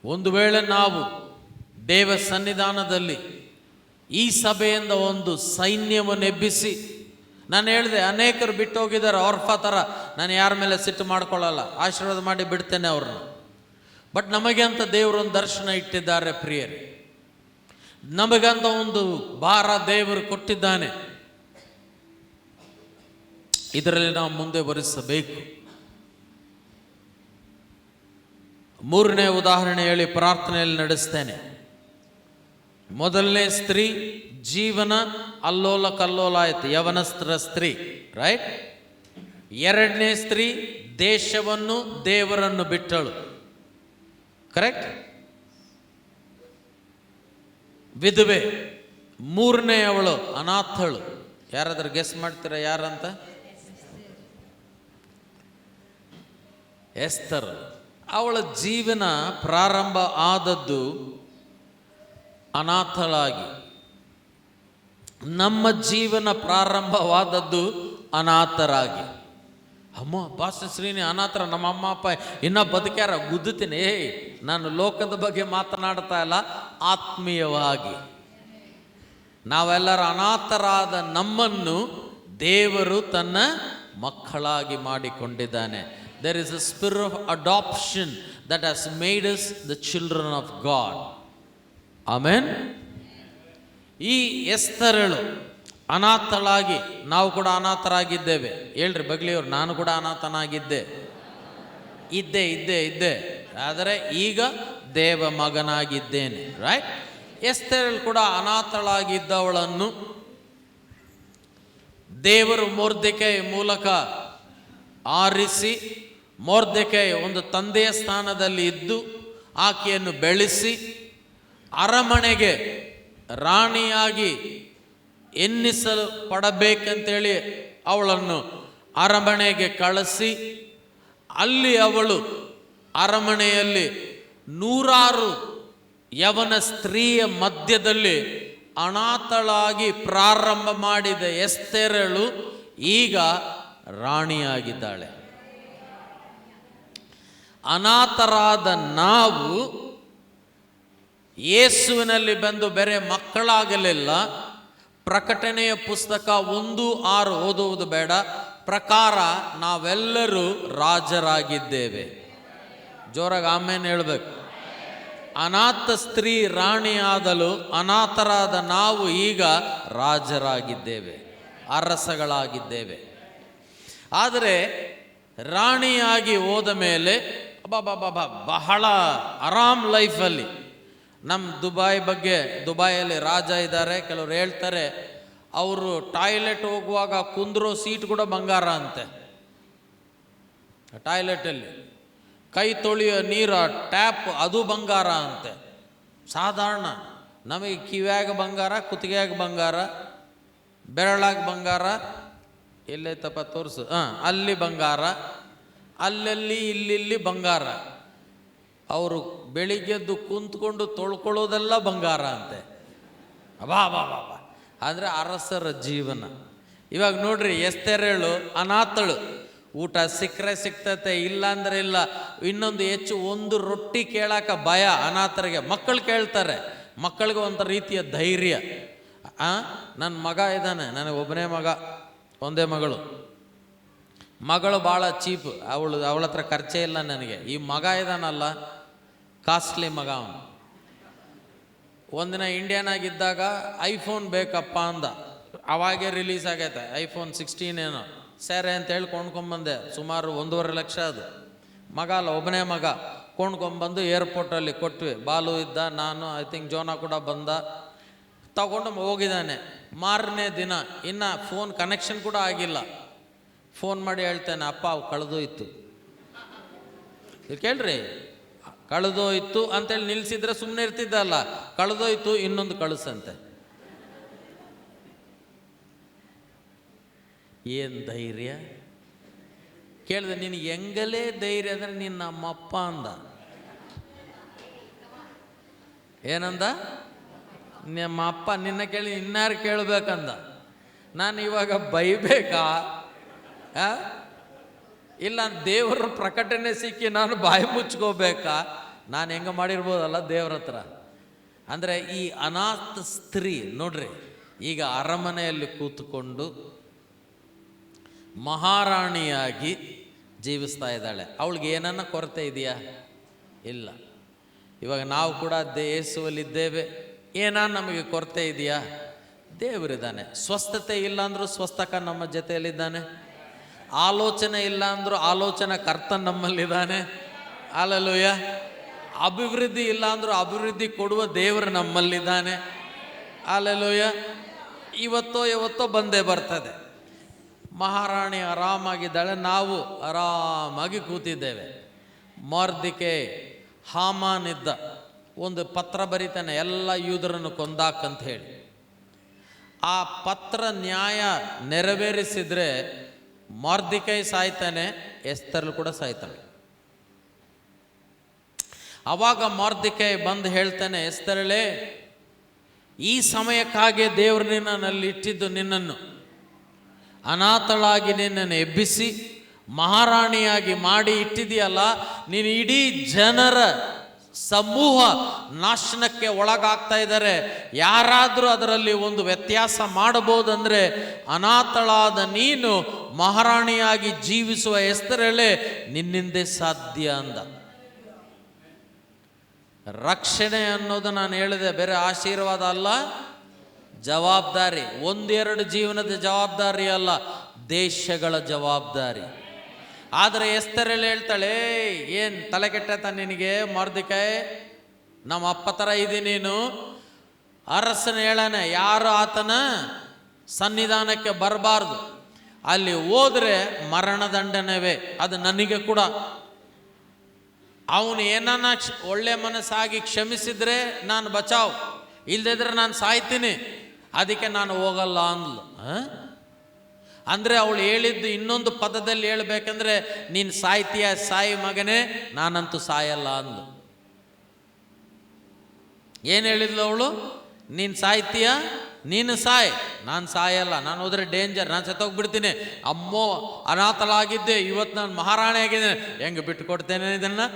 A: ಒಂದು ವೇಳೆ ನಾವು ದೇವ ಸನ್ನಿಧಾನದಲ್ಲಿ ಈ ಸಭೆಯಿಂದ ಒಂದು ಸೈನ್ಯವನ್ನು ಎಬ್ಬಿಸಿ, ನಾನು ಹೇಳಿದೆ ಅನೇಕರು ಬಿಟ್ಟು ಹೋಗಿದ್ದಾರೆ ಆರ್ಫಾ ಥರ, ನಾನು ಯಾರ ಮೇಲೆ ಸಿಟ್ಟು ಮಾಡ್ಕೊಳ್ಳಲ್ಲ, ಆಶೀರ್ವಾದ ಮಾಡಿ ಬಿಡ್ತೇನೆ ಅವ್ರನ್ನ. ಬಟ್ ನಮಗೆ ಅಂತ ದೇವರು ಒಂದು ದರ್ಶನ ಇಟ್ಟಿದ್ದಾರೆ ಪ್ರಿಯರೇ, ನಮಗಂತ ಒಂದು ಭಾರ ದೇವರು ಕೊಟ್ಟಿದ್ದಾನೆ. ಇದರಲ್ಲಿ ನಾವು ಮುಂದೆ ಬರಿಸಬೇಕು. ಮೂರನೇ ಉದಾಹರಣೆ ಹೇಳಿ ಪ್ರಾರ್ಥನೆಯಲ್ಲಿ ನಡೆಸ್ತೇನೆ. ಮೊದಲನೇ ಸ್ತ್ರೀ ಜೀವನ ಅಲ್ಲೋಲ ಕಲ್ಲೋಲ ಆಯಿತು, ಯವನಸ್ತ್ರ ಸ್ತ್ರೀ, ರೈಟ್. ಎರಡನೇ ಸ್ತ್ರೀ ದೇಶವನ್ನು ದೇವರನ್ನು ಬಿಟ್ಟಳು, ಕರೆಕ್ಟ್, ವಿಧವೆ. ಮೂರನೇ ಅವಳು ಅನಾಥಳು. ಯಾರಾದ್ರೂ ಗೆಸ್ ಮಾಡ್ತೀರಾ ಯಾರಂತ? ಎಸ್ತರ್. ಅವಳ ಜೀವನ ಪ್ರಾರಂಭ ಆದದ್ದು ಅನಾಥಳಾಗಿ. ನಮ್ಮ ಜೀವನ ಪ್ರಾರಂಭವಾದದ್ದು ಅನಾಥರಾಗಿ. ಅಮ್ಮ ಪಾಸ್ಟರ್ ಶ್ರೀನಿ ಅನಾಥರ, ನಮ್ಮ ಅಮ್ಮ ಅಪ್ಪ ಇನ್ನೂ ಬದುಕ್ಯಾರ, ಗುದ್ದುತ್ತೀನಿ. ನಾನು ಲೋಕದ ಬಗ್ಗೆ ಮಾತನಾಡ್ತಾ ಇಲ್ಲ, ಆತ್ಮೀಯವಾಗಿ ನಾವೆಲ್ಲರ ಅನಾಥರಾದ ನಮ್ಮನ್ನು ದೇವರು ತನ್ನ ಮಕ್ಕಳಾಗಿ ಮಾಡಿಕೊಂಡಿದ್ದಾನೆ. There is a spirit of adoption that has made us the children of God. Amen. ಈ ಎಸ್ತರಳು ಅನಾಥಳಾಗಿ, ನಾವು ಕೂಡ ಅನಾಥರಾಗಿದ್ದೇವೆ. ಹೇಳ್ರಿ ಬಗ್ಲಿಯವ್ರು, ನಾನು ಕೂಡ ಅನಾಥನಾಗಿದ್ದೆ, ಇದ್ದೆ. ಆದರೆ ಈಗ ದೇವ ಮಗನಾಗಿದ್ದೇನೆ, ರೈಟ್. ಎಸ್ತರಳು ಕೂಡ ಅನಾಥಳಾಗಿದ್ದವಳನ್ನು ದೇವರು ಮೊರ್ದೆಕೈ ಮೂಲಕ ಆರಿಸಿ, ಮೊರ್ದೆಕೈ ಒಂದು ತಂದೆಯ ಸ್ಥಾನದಲ್ಲಿ ಇದ್ದು ಆಕೆಯನ್ನು ಬೆಳೆಸಿ ಅರಮನೆಗೆ ರಾಣಿಯಾಗಿ ಎನ್ನಿಸಲು ಪಡಬೇಕಂತೇಳಿ ಅವಳನ್ನು ಅರಮನೆಗೆ ಕಳಿಸಿ, ಅಲ್ಲಿ ಅವಳು ಅರಮನೆಯಲ್ಲಿ 100 ಯವನ ಸ್ತ್ರೀಯ ಮಧ್ಯದಲ್ಲಿ ಅನಾಥಳಾಗಿ ಪ್ರಾರಂಭ ಮಾಡಿದ ಎಸ್ತೇರಳು ಈಗ ರಾಣಿಯಾಗಿದ್ದಾಳೆ. ಅನಾಥರಾದ ನಾವು ಯೇಸುವಿನಲ್ಲಿ ಬಂದು ಬೇರೆ ಮಕ್ಕಳಾಗಲಿಲ್ಲ. ಪ್ರಕಟಣೆಯ ಪುಸ್ತಕ 1:6 ಓದುವುದು ಬೇಡ, ಪ್ರಕಾರ ನಾವೆಲ್ಲರೂ ರಾಜರಾಗಿದ್ದೇವೆ. ಜೋರಾಗಿ ಆಮೇಲೆ ಹೇಳಬೇಕು. ಅನಾಥ ಸ್ತ್ರೀ ರಾಣಿಯಾದಲು ಅನಾಥರಾದ ನಾವು ಈಗ ರಾಜರಾಗಿದ್ದೇವೆ, ಅರಸಗಳಾಗಿದ್ದೇವೆ. ಆದರೆ ರಾಣಿಯಾಗಿ ಹೋದ ಮೇಲೆ ಬಹಳ ಆರಾಮ್ ಲೈಫಲ್ಲಿ. ನಮ್ಮ ದುಬೈಯಲ್ಲಿ ರಾಜ ಇದ್ದಾರೆ. ಕೆಲವರು ಹೇಳ್ತಾರೆ ಅವರು ಟಾಯ್ಲೆಟ್ ಹೋಗುವಾಗ ಕುಂದ್ರೋ ಸೀಟ್ ಕೂಡ ಬಂಗಾರ ಅಂತೆ. ಟಾಯ್ಲೆಟಲ್ಲಿ ಕೈ ತೊಳೆಯೋ ನೀರು ಟ್ಯಾಪ್ ಅದು ಬಂಗಾರ ಅಂತೆ. ಸಾಧಾರಣ ನಮಗೆ ಕಿವ್ಯಾಗ ಬಂಗಾರ, ಕುತ್ತಿಗೆಯಾಗ ಬಂಗಾರ, ಬೆರಳಾಗ ಬಂಗಾರ, ಎಲ್ಲೈತಪ್ಪ ತೋರಿಸು, ಅಲ್ಲಿ ಬಂಗಾರ, ಅಲ್ಲಲ್ಲಿ ಇಲ್ಲಿ ಬಂಗಾರ. ಅವರು ಬೆಳಿಗ್ಗೆದ್ದು ಕುಂತ್ಕೊಂಡು ತೊಳ್ಕೊಳ್ಳೋದೆಲ್ಲ ಬಂಗಾರ ಅಂತೆ. ಬಾ ಅಂದರೆ ಅರಸರ ಜೀವನ. ಇವಾಗ ನೋಡ್ರಿ, ಎಸ್ತೇರಳು ಅನಾಥಳು. ಊಟ ಸಿಕ್ಕರೆ ಸಿಗ್ತತೆ, ಇಲ್ಲ ಅಂದರೆ ಇಲ್ಲ. ಇನ್ನೊಂದು ಹೆಚ್ಚು, ಒಂದು ರೊಟ್ಟಿ ಕೇಳಾಕ ಭಯ ಅನಾಥರಿಗೆ. ಮಕ್ಕಳು ಕೇಳ್ತಾರೆ, ಮಕ್ಕಳಿಗೆ ಒಂದು ರೀತಿಯ ಧೈರ್ಯ. ನನ್ನ ಮಗ ಇದ್ದಾನೆ, ನನಗೆ ಒಬ್ಬನೇ ಮಗ, ಒಂದೇ ಮಗಳು ಭಾಳ ಚೀಪ್, ಅವಳ ಹತ್ರ ಖರ್ಚೇ ಇಲ್ಲ ನನಗೆ. ಈ ಮಗ ಇದ್ದಾನಲ್ಲ, ಕಾಸ್ಟ್ಲಿ ಮಗ ಅವನು. ಒಂದಿನ ಇಂಡಿಯಾನಾಗಿದ್ದಾಗ ಐಫೋನ್ ಬೇಕಪ್ಪ ಅಂದ. ಅವಾಗೇ ರಿಲೀಸ್ ಆಗೈತೆ iPhone 16 ಏನೋ, ಸರಿ ಅಂತೇಳಿ ಕೊಂಡ್ಕೊಂಬಂದೆ. ಸುಮಾರು 1.5 ಲಕ್ಷ ಅದು. ಮಗ ಅಲ್ಲ, ಒಬ್ಬನೇ ಮಗ. ಕೊಂಡ್ಕೊಂಬಂದು ಏರ್ಪೋರ್ಟಲ್ಲಿ ಕೊಟ್ವಿ. ಬಾಲು ಇದ್ದ, ನಾನು, ಐ ಥಿಂಕ್ ಜೋನಾ ಕೂಡ ಬಂದ. ತಗೊಂಡು ಹೋಗಿದ್ದಾನೆ. ಮಾರನೇ ದಿನ ಇನ್ನು ಫೋನ್ ಕನೆಕ್ಷನ್ ಕೂಡ ಆಗಿಲ್ಲ. ಫೋನ್ ಮಾಡಿ ಹೇಳ್ತೇನೆ, ಅಪ್ಪ ಅವು ಕಳೆದೋಯ್ತು. ಕೇಳ್ರಿ, ಕಳೆದೋಯ್ತು ಅಂತೇಳಿ ನಿಲ್ಲಿಸಿದ್ರೆ ಸುಮ್ಮನೆ ಇರ್ತಿದ್ದಲ್ಲ. ಕಳೆದೋಯ್ತು, ಇನ್ನೊಂದು ಕಳಿಸಂತೆ. ಏನು ಧೈರ್ಯ ಕೇಳಿದೆ. ನಿನಗೆ ಹೆಂಗಲೇ ಧೈರ್ಯ ಅಂದರೆ ನೀನು ನಮ್ಮಪ್ಪ ಅಂದ. ಏನಂದ? ನಮ್ಮ ಅಪ್ಪ. ನಿನ್ನ ಕೇಳಿ ಇನ್ಯಾರು ಕೇಳಬೇಕಂದ. ನಾನು ಇವಾಗ ಬೈಬೇಕಾ? ಇಲ್ಲ ದೇವರ ಪ್ರಕಟಣೆ ಸಿಕ್ಕಿ ನಾನು ಬಾಯಿ ಮುಚ್ಕೋಬೇಕಾ? ನಾನು ಹೆಂಗೆ ಮಾಡಿರ್ಬೋದಲ್ಲ ದೇವ್ರ ಹತ್ರ. ಅಂದರೆ ಈ ಅನಾಥ ಸ್ತ್ರೀ ನೋಡ್ರಿ, ಈಗ ಅರಮನೆಯಲ್ಲಿ ಕೂತ್ಕೊಂಡು ಮಹಾರಾಣಿಯಾಗಿ ಜೀವಿಸ್ತಾ ಇದ್ದಾಳೆ. ಅವಳಿಗೆ ಏನನ್ನ ಕೊರತೆ ಇದೆಯಾ? ಇಲ್ಲ. ಇವಾಗ ನಾವು ಕೂಡ ಯೇಸುವಲ್ಲಿದ್ದೇವೆ. ನಮಗೆ ಕೊರತೆ ಇದೆಯಾ? ದೇವರಿದ್ದಾನೆ. ಸ್ವಸ್ಥತೆ ಇಲ್ಲ ಅಂದರೂ ಸ್ವಸ್ಥಕ ನಮ್ಮ ಜೊತೆಯಲ್ಲಿದ್ದಾನೆ. ಆಲೋಚನೆ ಇಲ್ಲ ಅಂದರೂ ಆಲೋಚನಾ ಕರ್ತ ನಮ್ಮಲ್ಲಿದ್ದಾನೆ. ಹಲ್ಲೆಲೂಯಾ. ಅಭಿವೃದ್ಧಿ ಇಲ್ಲ ಅಂದರೂ ಅಭಿವೃದ್ಧಿ ಕೊಡುವ ದೇವರು ನಮ್ಮಲ್ಲಿದ್ದಾನೆ. ಹಲ್ಲೆಲೂಯಾ. ಇವತ್ತೋ ಬಂದೇ ಬರ್ತದೆ. ಮಹಾರಾಣಿ ಆರಾಮಾಗಿದ್ದಾಳೆ, ನಾವು ಆರಾಮಾಗಿ ಕೂತಿದ್ದೇವೆ. ಮೊರ್ದೆಕೈ ಹಾಮಾನ್ ಇದ್ದ, ಒಂದು ಪತ್ರ ಬರೀತಾನೆ, ಎಲ್ಲ ಯೂದರನ್ನು ಕೊಂದಾಕಂತ ಹೇಳಿ. ಆ ಪತ್ರ ನ್ಯಾಯ ನೆರವೇರಿಸಿದ್ರೆ ಮೊರ್ದೆಕೈ ಸಾಯ್ತಾನೆ, ಎಸ್ತರ್ಲು ಕೂಡ ಸಾಯ್ತಾನೆ. ಆವಾಗ ಮೊರ್ದೆಕೈ ಬಂದು ಹೇಳ್ತಾನೆ, ಎಸ್ತರಳೇ, ಈ ಸಮಯಕ್ಕಾಗಿ ದೇವರು ನಿನ್ನಲ್ಲಿ ಇಟ್ಟಿದ್ದು, ನಿನ್ನನ್ನು ಅನಾಥಳಾಗಿ ನಿನ್ನನ್ನು ಎಬ್ಬಿಸಿ ಮಹಾರಾಣಿಯಾಗಿ ಮಾಡಿ ಇಟ್ಟಿದೆಯಲ್ಲ, ನೀನು ಇಡೀ ಜನರ ಸಮೂಹ ನಾಶನಕ್ಕೆ ಒಳಗಾಗ್ತಾ ಇದ್ದಾರೆ. ಯಾರಾದರೂ ಅದರಲ್ಲಿ ಒಂದು ವ್ಯತ್ಯಾಸ ಮಾಡಬಹುದಂದ್ರೆ ಅನಾಥಳಾದ ನೀನು ಮಹಾರಾಣಿಯಾಗಿ ಜೀವಿಸುವ ಎಸ್ತರಲ್ಲೇ ನಿನ್ನಿಂದೇ ಸಾಧ್ಯ ಅಂದ. ರಕ್ಷಣೆ ಅನ್ನೋದು ನಾನು ಹೇಳಿದೆ, ಬೇರೆ ಆಶೀರ್ವಾದ ಅಲ್ಲ, ಜವಾಬ್ದಾರಿ. 1-2 ಜೀವನದ ಜವಾಬ್ದಾರಿ ಅಲ್ಲ, ದೇಶಗಳ ಜವಾಬ್ದಾರಿ. ಆದರೆ ಎಸ್ತರಲ್ಲಿ ಹೇಳ್ತಾಳೆ, ಏನು ತಲೆ ಕೆಟ್ಟತ ನಿನಗೆ ಮೊರ್ದೆಕೈ? ನಮ್ಮ ಅಪ್ಪ ಥರ ಇದ್ದೀನಿ ನೀನು. ಅರಸನ ಹೇಳಾನೆ, ಯಾರು ಆತನ ಸನ್ನಿಧಾನಕ್ಕೆ ಬರಬಾರ್ದು. ಅಲ್ಲಿ ಹೋದರೆ ಮರಣದಂಡನೆವೇ, ಅದು ನನಗೆ ಕೂಡ. ಅವನು ಏನನ್ನ ಒಳ್ಳೆ ಮನಸ್ಸಾಗಿ ಕ್ಷಮಿಸಿದ್ರೆ ನಾನು ಬಚಾವ್, ಇಲ್ಲದಿದ್ರೆ ನಾನು ಸಾಯ್ತೀನಿ, ಅದಕ್ಕೆ ನಾನು ಹೋಗಲ್ಲ ಅಂದ್ಲು. ಅಂದರೆ ಅವಳು ಹೇಳಿದ್ದು ಇನ್ನೊಂದು ಪದದಲ್ಲಿ ಹೇಳ್ಬೇಕಂದ್ರೆ, ನೀನು ಸಾಯ್ತೀಯ ಸಾಯಿ ಮಗನೇ, ನಾನಂತೂ ಸಾಯಲ್ಲ ಅಂದ್ಲು. ಏನು ಹೇಳಿದ್ಲು ಅವಳು? ನೀನು ಸಾಯ್ತೀಯ, ನೀನು ಸಾಯ್, ನಾನು ಸಾಯಲ್ಲ, ನಾನು ಹೋದ್ರೆ ಡೇಂಜರ್, ನಾನು ಸತ್ತೋಗ್ಬಿಡ್ತೀನಿ. ಅಮ್ಮೋ, ಅನಾಥಲಾಗಿದ್ದೆ, ಇವತ್ತು ನಾನು ಮಹಾರಾಣಿ ಆಗಿದ್ದೇನೆ, ಹೆಂಗೆ ಬಿಟ್ಟು ಕೊಡ್ತೇನೆ ಇದನ್ನು?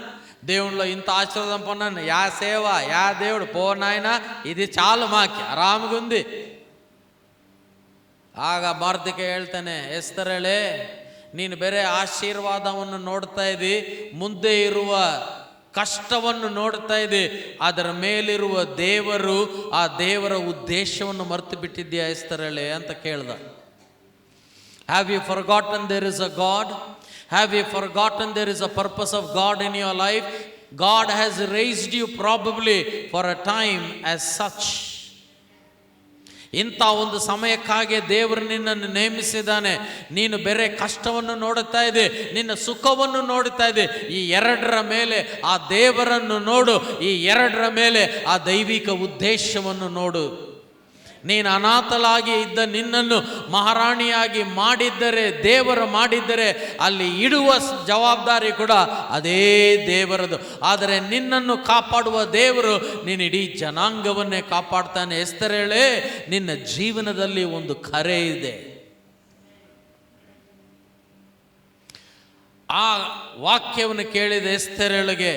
A: దేవుళ్ళు ఇంత ఆశీర్వాదం పొందాను, యా సేవ, యా దేవుడు, పో నాయన, ఇది చాలు మాకి, ಆರಾಮಿಗೆ ఉంది. ಆಗ ಮಾರ್ದಿಕೆ ಹೇಳ್ತಾನೆ, ಎಸ್ತರಳೆ, ನೀನು ಬೇರೆ ಆಶೀರ್ವಾದವನ್ನು ನೋಡ್ತಾ ಇದ್ದಿ, ಮುಂದೆ ಇರುವ ಕಷ್ಟವನ್ನು ನೋಡ್ತಾ ಇದ್ದಿ, ಅದರ ಮೇಲಿರುವ ದೇವರು, ಆ ದೇವರ ಉದ್ದೇಶವನ್ನು ಮರೆತು ಬಿಟ್ಟಿದ್ದೀಯಾ ಎಸ್ತರಳೆ ಅಂತ ಕೇಳ್ದ. Have you forgotten there is a God? Have you forgotten there is a purpose of God in your life? God has raised you probably for a time as such. ಇಂಥ ಒಂದು ಸಮಯಕ್ಕಾಗಿ ದೇವರು ನಿನ್ನನ್ನು ನೇಮಿಸಿದ್ದಾನೆ. ನೀನು ಬೇರೆ ಕಷ್ಟವನ್ನು ನೋಡುತ್ತಾ ಇದ್ದೆ, ನಿನ್ನ ಸುಖವನ್ನು ನೋಡುತ್ತಾ ಇದ್ದೆ, ಈ ಎರಡರ ಮೇಲೆ ಆ ದೇವರನ್ನು ನೋಡು, ಈ ಎರಡರ ಮೇಲೆ ಆ ದೈವಿಕ ಉದ್ದೇಶವನ್ನು ನೋಡು. ನೀನು ಅನಾಥಲಾಗಿ ಇದ್ದ ನಿನ್ನನ್ನು ಮಹಾರಾಣಿಯಾಗಿ ಮಾಡಿದ್ದರೆ, ದೇವರು ಮಾಡಿದ್ದರೆ, ಅಲ್ಲಿ ಇಡುವ ಜವಾಬ್ದಾರಿ ಕೂಡ ಅದೇ ದೇವರದು. ಆದರೆ ನಿನ್ನನ್ನು ಕಾಪಾಡುವ ದೇವರು ನೀನು ಇಡೀ ಜನಾಂಗವನ್ನೇ ಕಾಪಾಡ್ತಾನೆ. ಎಸ್ತರೇಳೆ, ನಿನ್ನ ಜೀವನದಲ್ಲಿ ಒಂದು ಕರೆ ಇದೆ. ಆ ವಾಕ್ಯವನ್ನು ಕೇಳಿದ ಎಸ್ತರೇಳಿಗೆ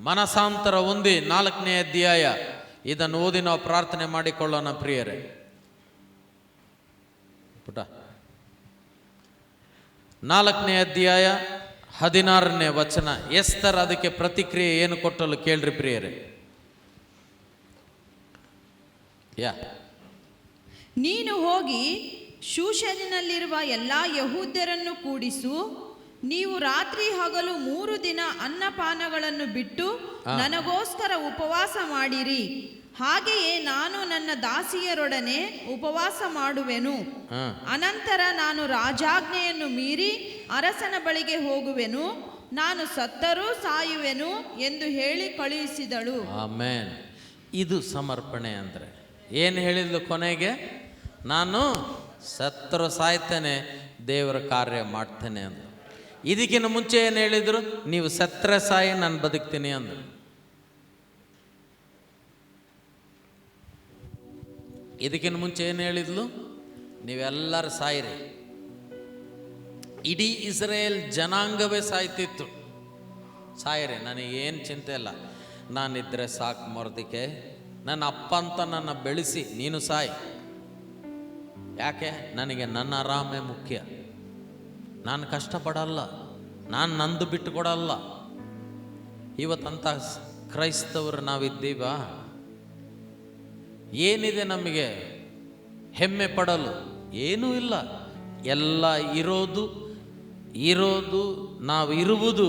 A: ಮನಸಾಂತರ ಹೊಂದಿ 4ನೇ ಅಧ್ಯಾಯ ಇದನ್ನು ಓದಿ ನಾವು ಪ್ರಾರ್ಥನೆ ಮಾಡಿಕೊಳ್ಳೋಣ ಪ್ರಿಯರೇ. ಪುಟ 4ನೇ ಅಧ್ಯಾಯ 16ನೇ ವಚನ. ಎಸ್ತರ್ ಅದಕ್ಕೆ ಪ್ರತಿಕ್ರಿಯೆ ಏನು ಕೊಟ್ಟಲು ಕೇಳ್ರಿ ಪ್ರಿಯರೇ.
B: ನೀನು ಹೋಗಿ ಶೂಷನಿನಲ್ಲಿರುವ ಎಲ್ಲ ಯಹೂದ್ಯರನ್ನು ಕೂಡಿಸು, ನೀವು ರಾತ್ರಿ ಹಗಲು 3 ದಿನ ಅನ್ನಪಾನಗಳನ್ನು ಬಿಟ್ಟು ನನಗೋಸ್ಕರ ಉಪವಾಸ ಮಾಡಿರಿ. ಹಾಗೆಯೇ ನಾನು ನನ್ನ ದಾಸಿಯರೊಡನೆ ಉಪವಾಸ ಮಾಡುವೆನು. ಅನಂತರ ನಾನು ರಾಜಾಜ್ಞೆಯನ್ನು ಮೀರಿ ಅರಸನ ಬಳಿಗೆ ಹೋಗುವೆನು. ನಾನು ಸತ್ತರೂ ಸಾಯುವೆನು ಎಂದು ಹೇಳಿ ಕಳುಹಿಸಿದಳು. ಆಮೆನ್.
A: ಇದು ಸಮರ್ಪಣೆ ಅಂದರೆ ಏನು ಹೇಳಿದ್ಲು ಕೊನೆಗೆ? ನಾನು ಸತ್ತರೂ ಸಾಯ್ತೇನೆ, ದೇವರ ಕಾರ್ಯ ಮಾಡ್ತೇನೆ ಅಂತ. ಇದಕ್ಕಿಂತ ಮುಂಚೆ ಏನು ಹೇಳಿದರು? ನೀವು ಸತ್ರ ಸಾಯಿ, ನಾನು ಬದುಕ್ತೀನಿ ಅಂದರು. ಇದಕ್ಕಿಂತ ಮುಂಚೆ ಏನು ಹೇಳಿದ್ಲು? ನೀವೆಲ್ಲರೂ ಸಾಯಿರಿ. ಇಡೀ ಇಸ್ರೇಲ್ ಜನಾಂಗವೇ ಸಾಯ್ತಿತ್ತು. ಸಾಯಿರಿ, ನನಗೇನು ಚಿಂತೆ ಇಲ್ಲ, ನಾನಿದ್ರೆ ಸಾಕು ಮೊರ್ದಿಕೆ, ನನ್ನ ಅಪ್ಪ ಅಂತ ನನ್ನ ಬೆಳೆಸಿ ನೀನು ಸಾಯಿ. ಯಾಕೆ? ನನಗೆ ನನ್ನ ಆರಾಮೇ ಮುಖ್ಯ. ನಾನು ಕಷ್ಟಪಡಲ್ಲ, ನಾನು ನಂದು ಬಿಟ್ಟು ಕೊಡಲ್ಲ. ಇವತ್ತಂಥ ಕ್ರೈಸ್ತವರು ನಾವಿದ್ದೀವಾ? ಏನಿದೆ ನಮಗೆ ಹೆಮ್ಮೆ ಪಡಲು? ಏನೂ ಇಲ್ಲ. ಎಲ್ಲ ಇರೋದು ನಾವು ಇರುವುದು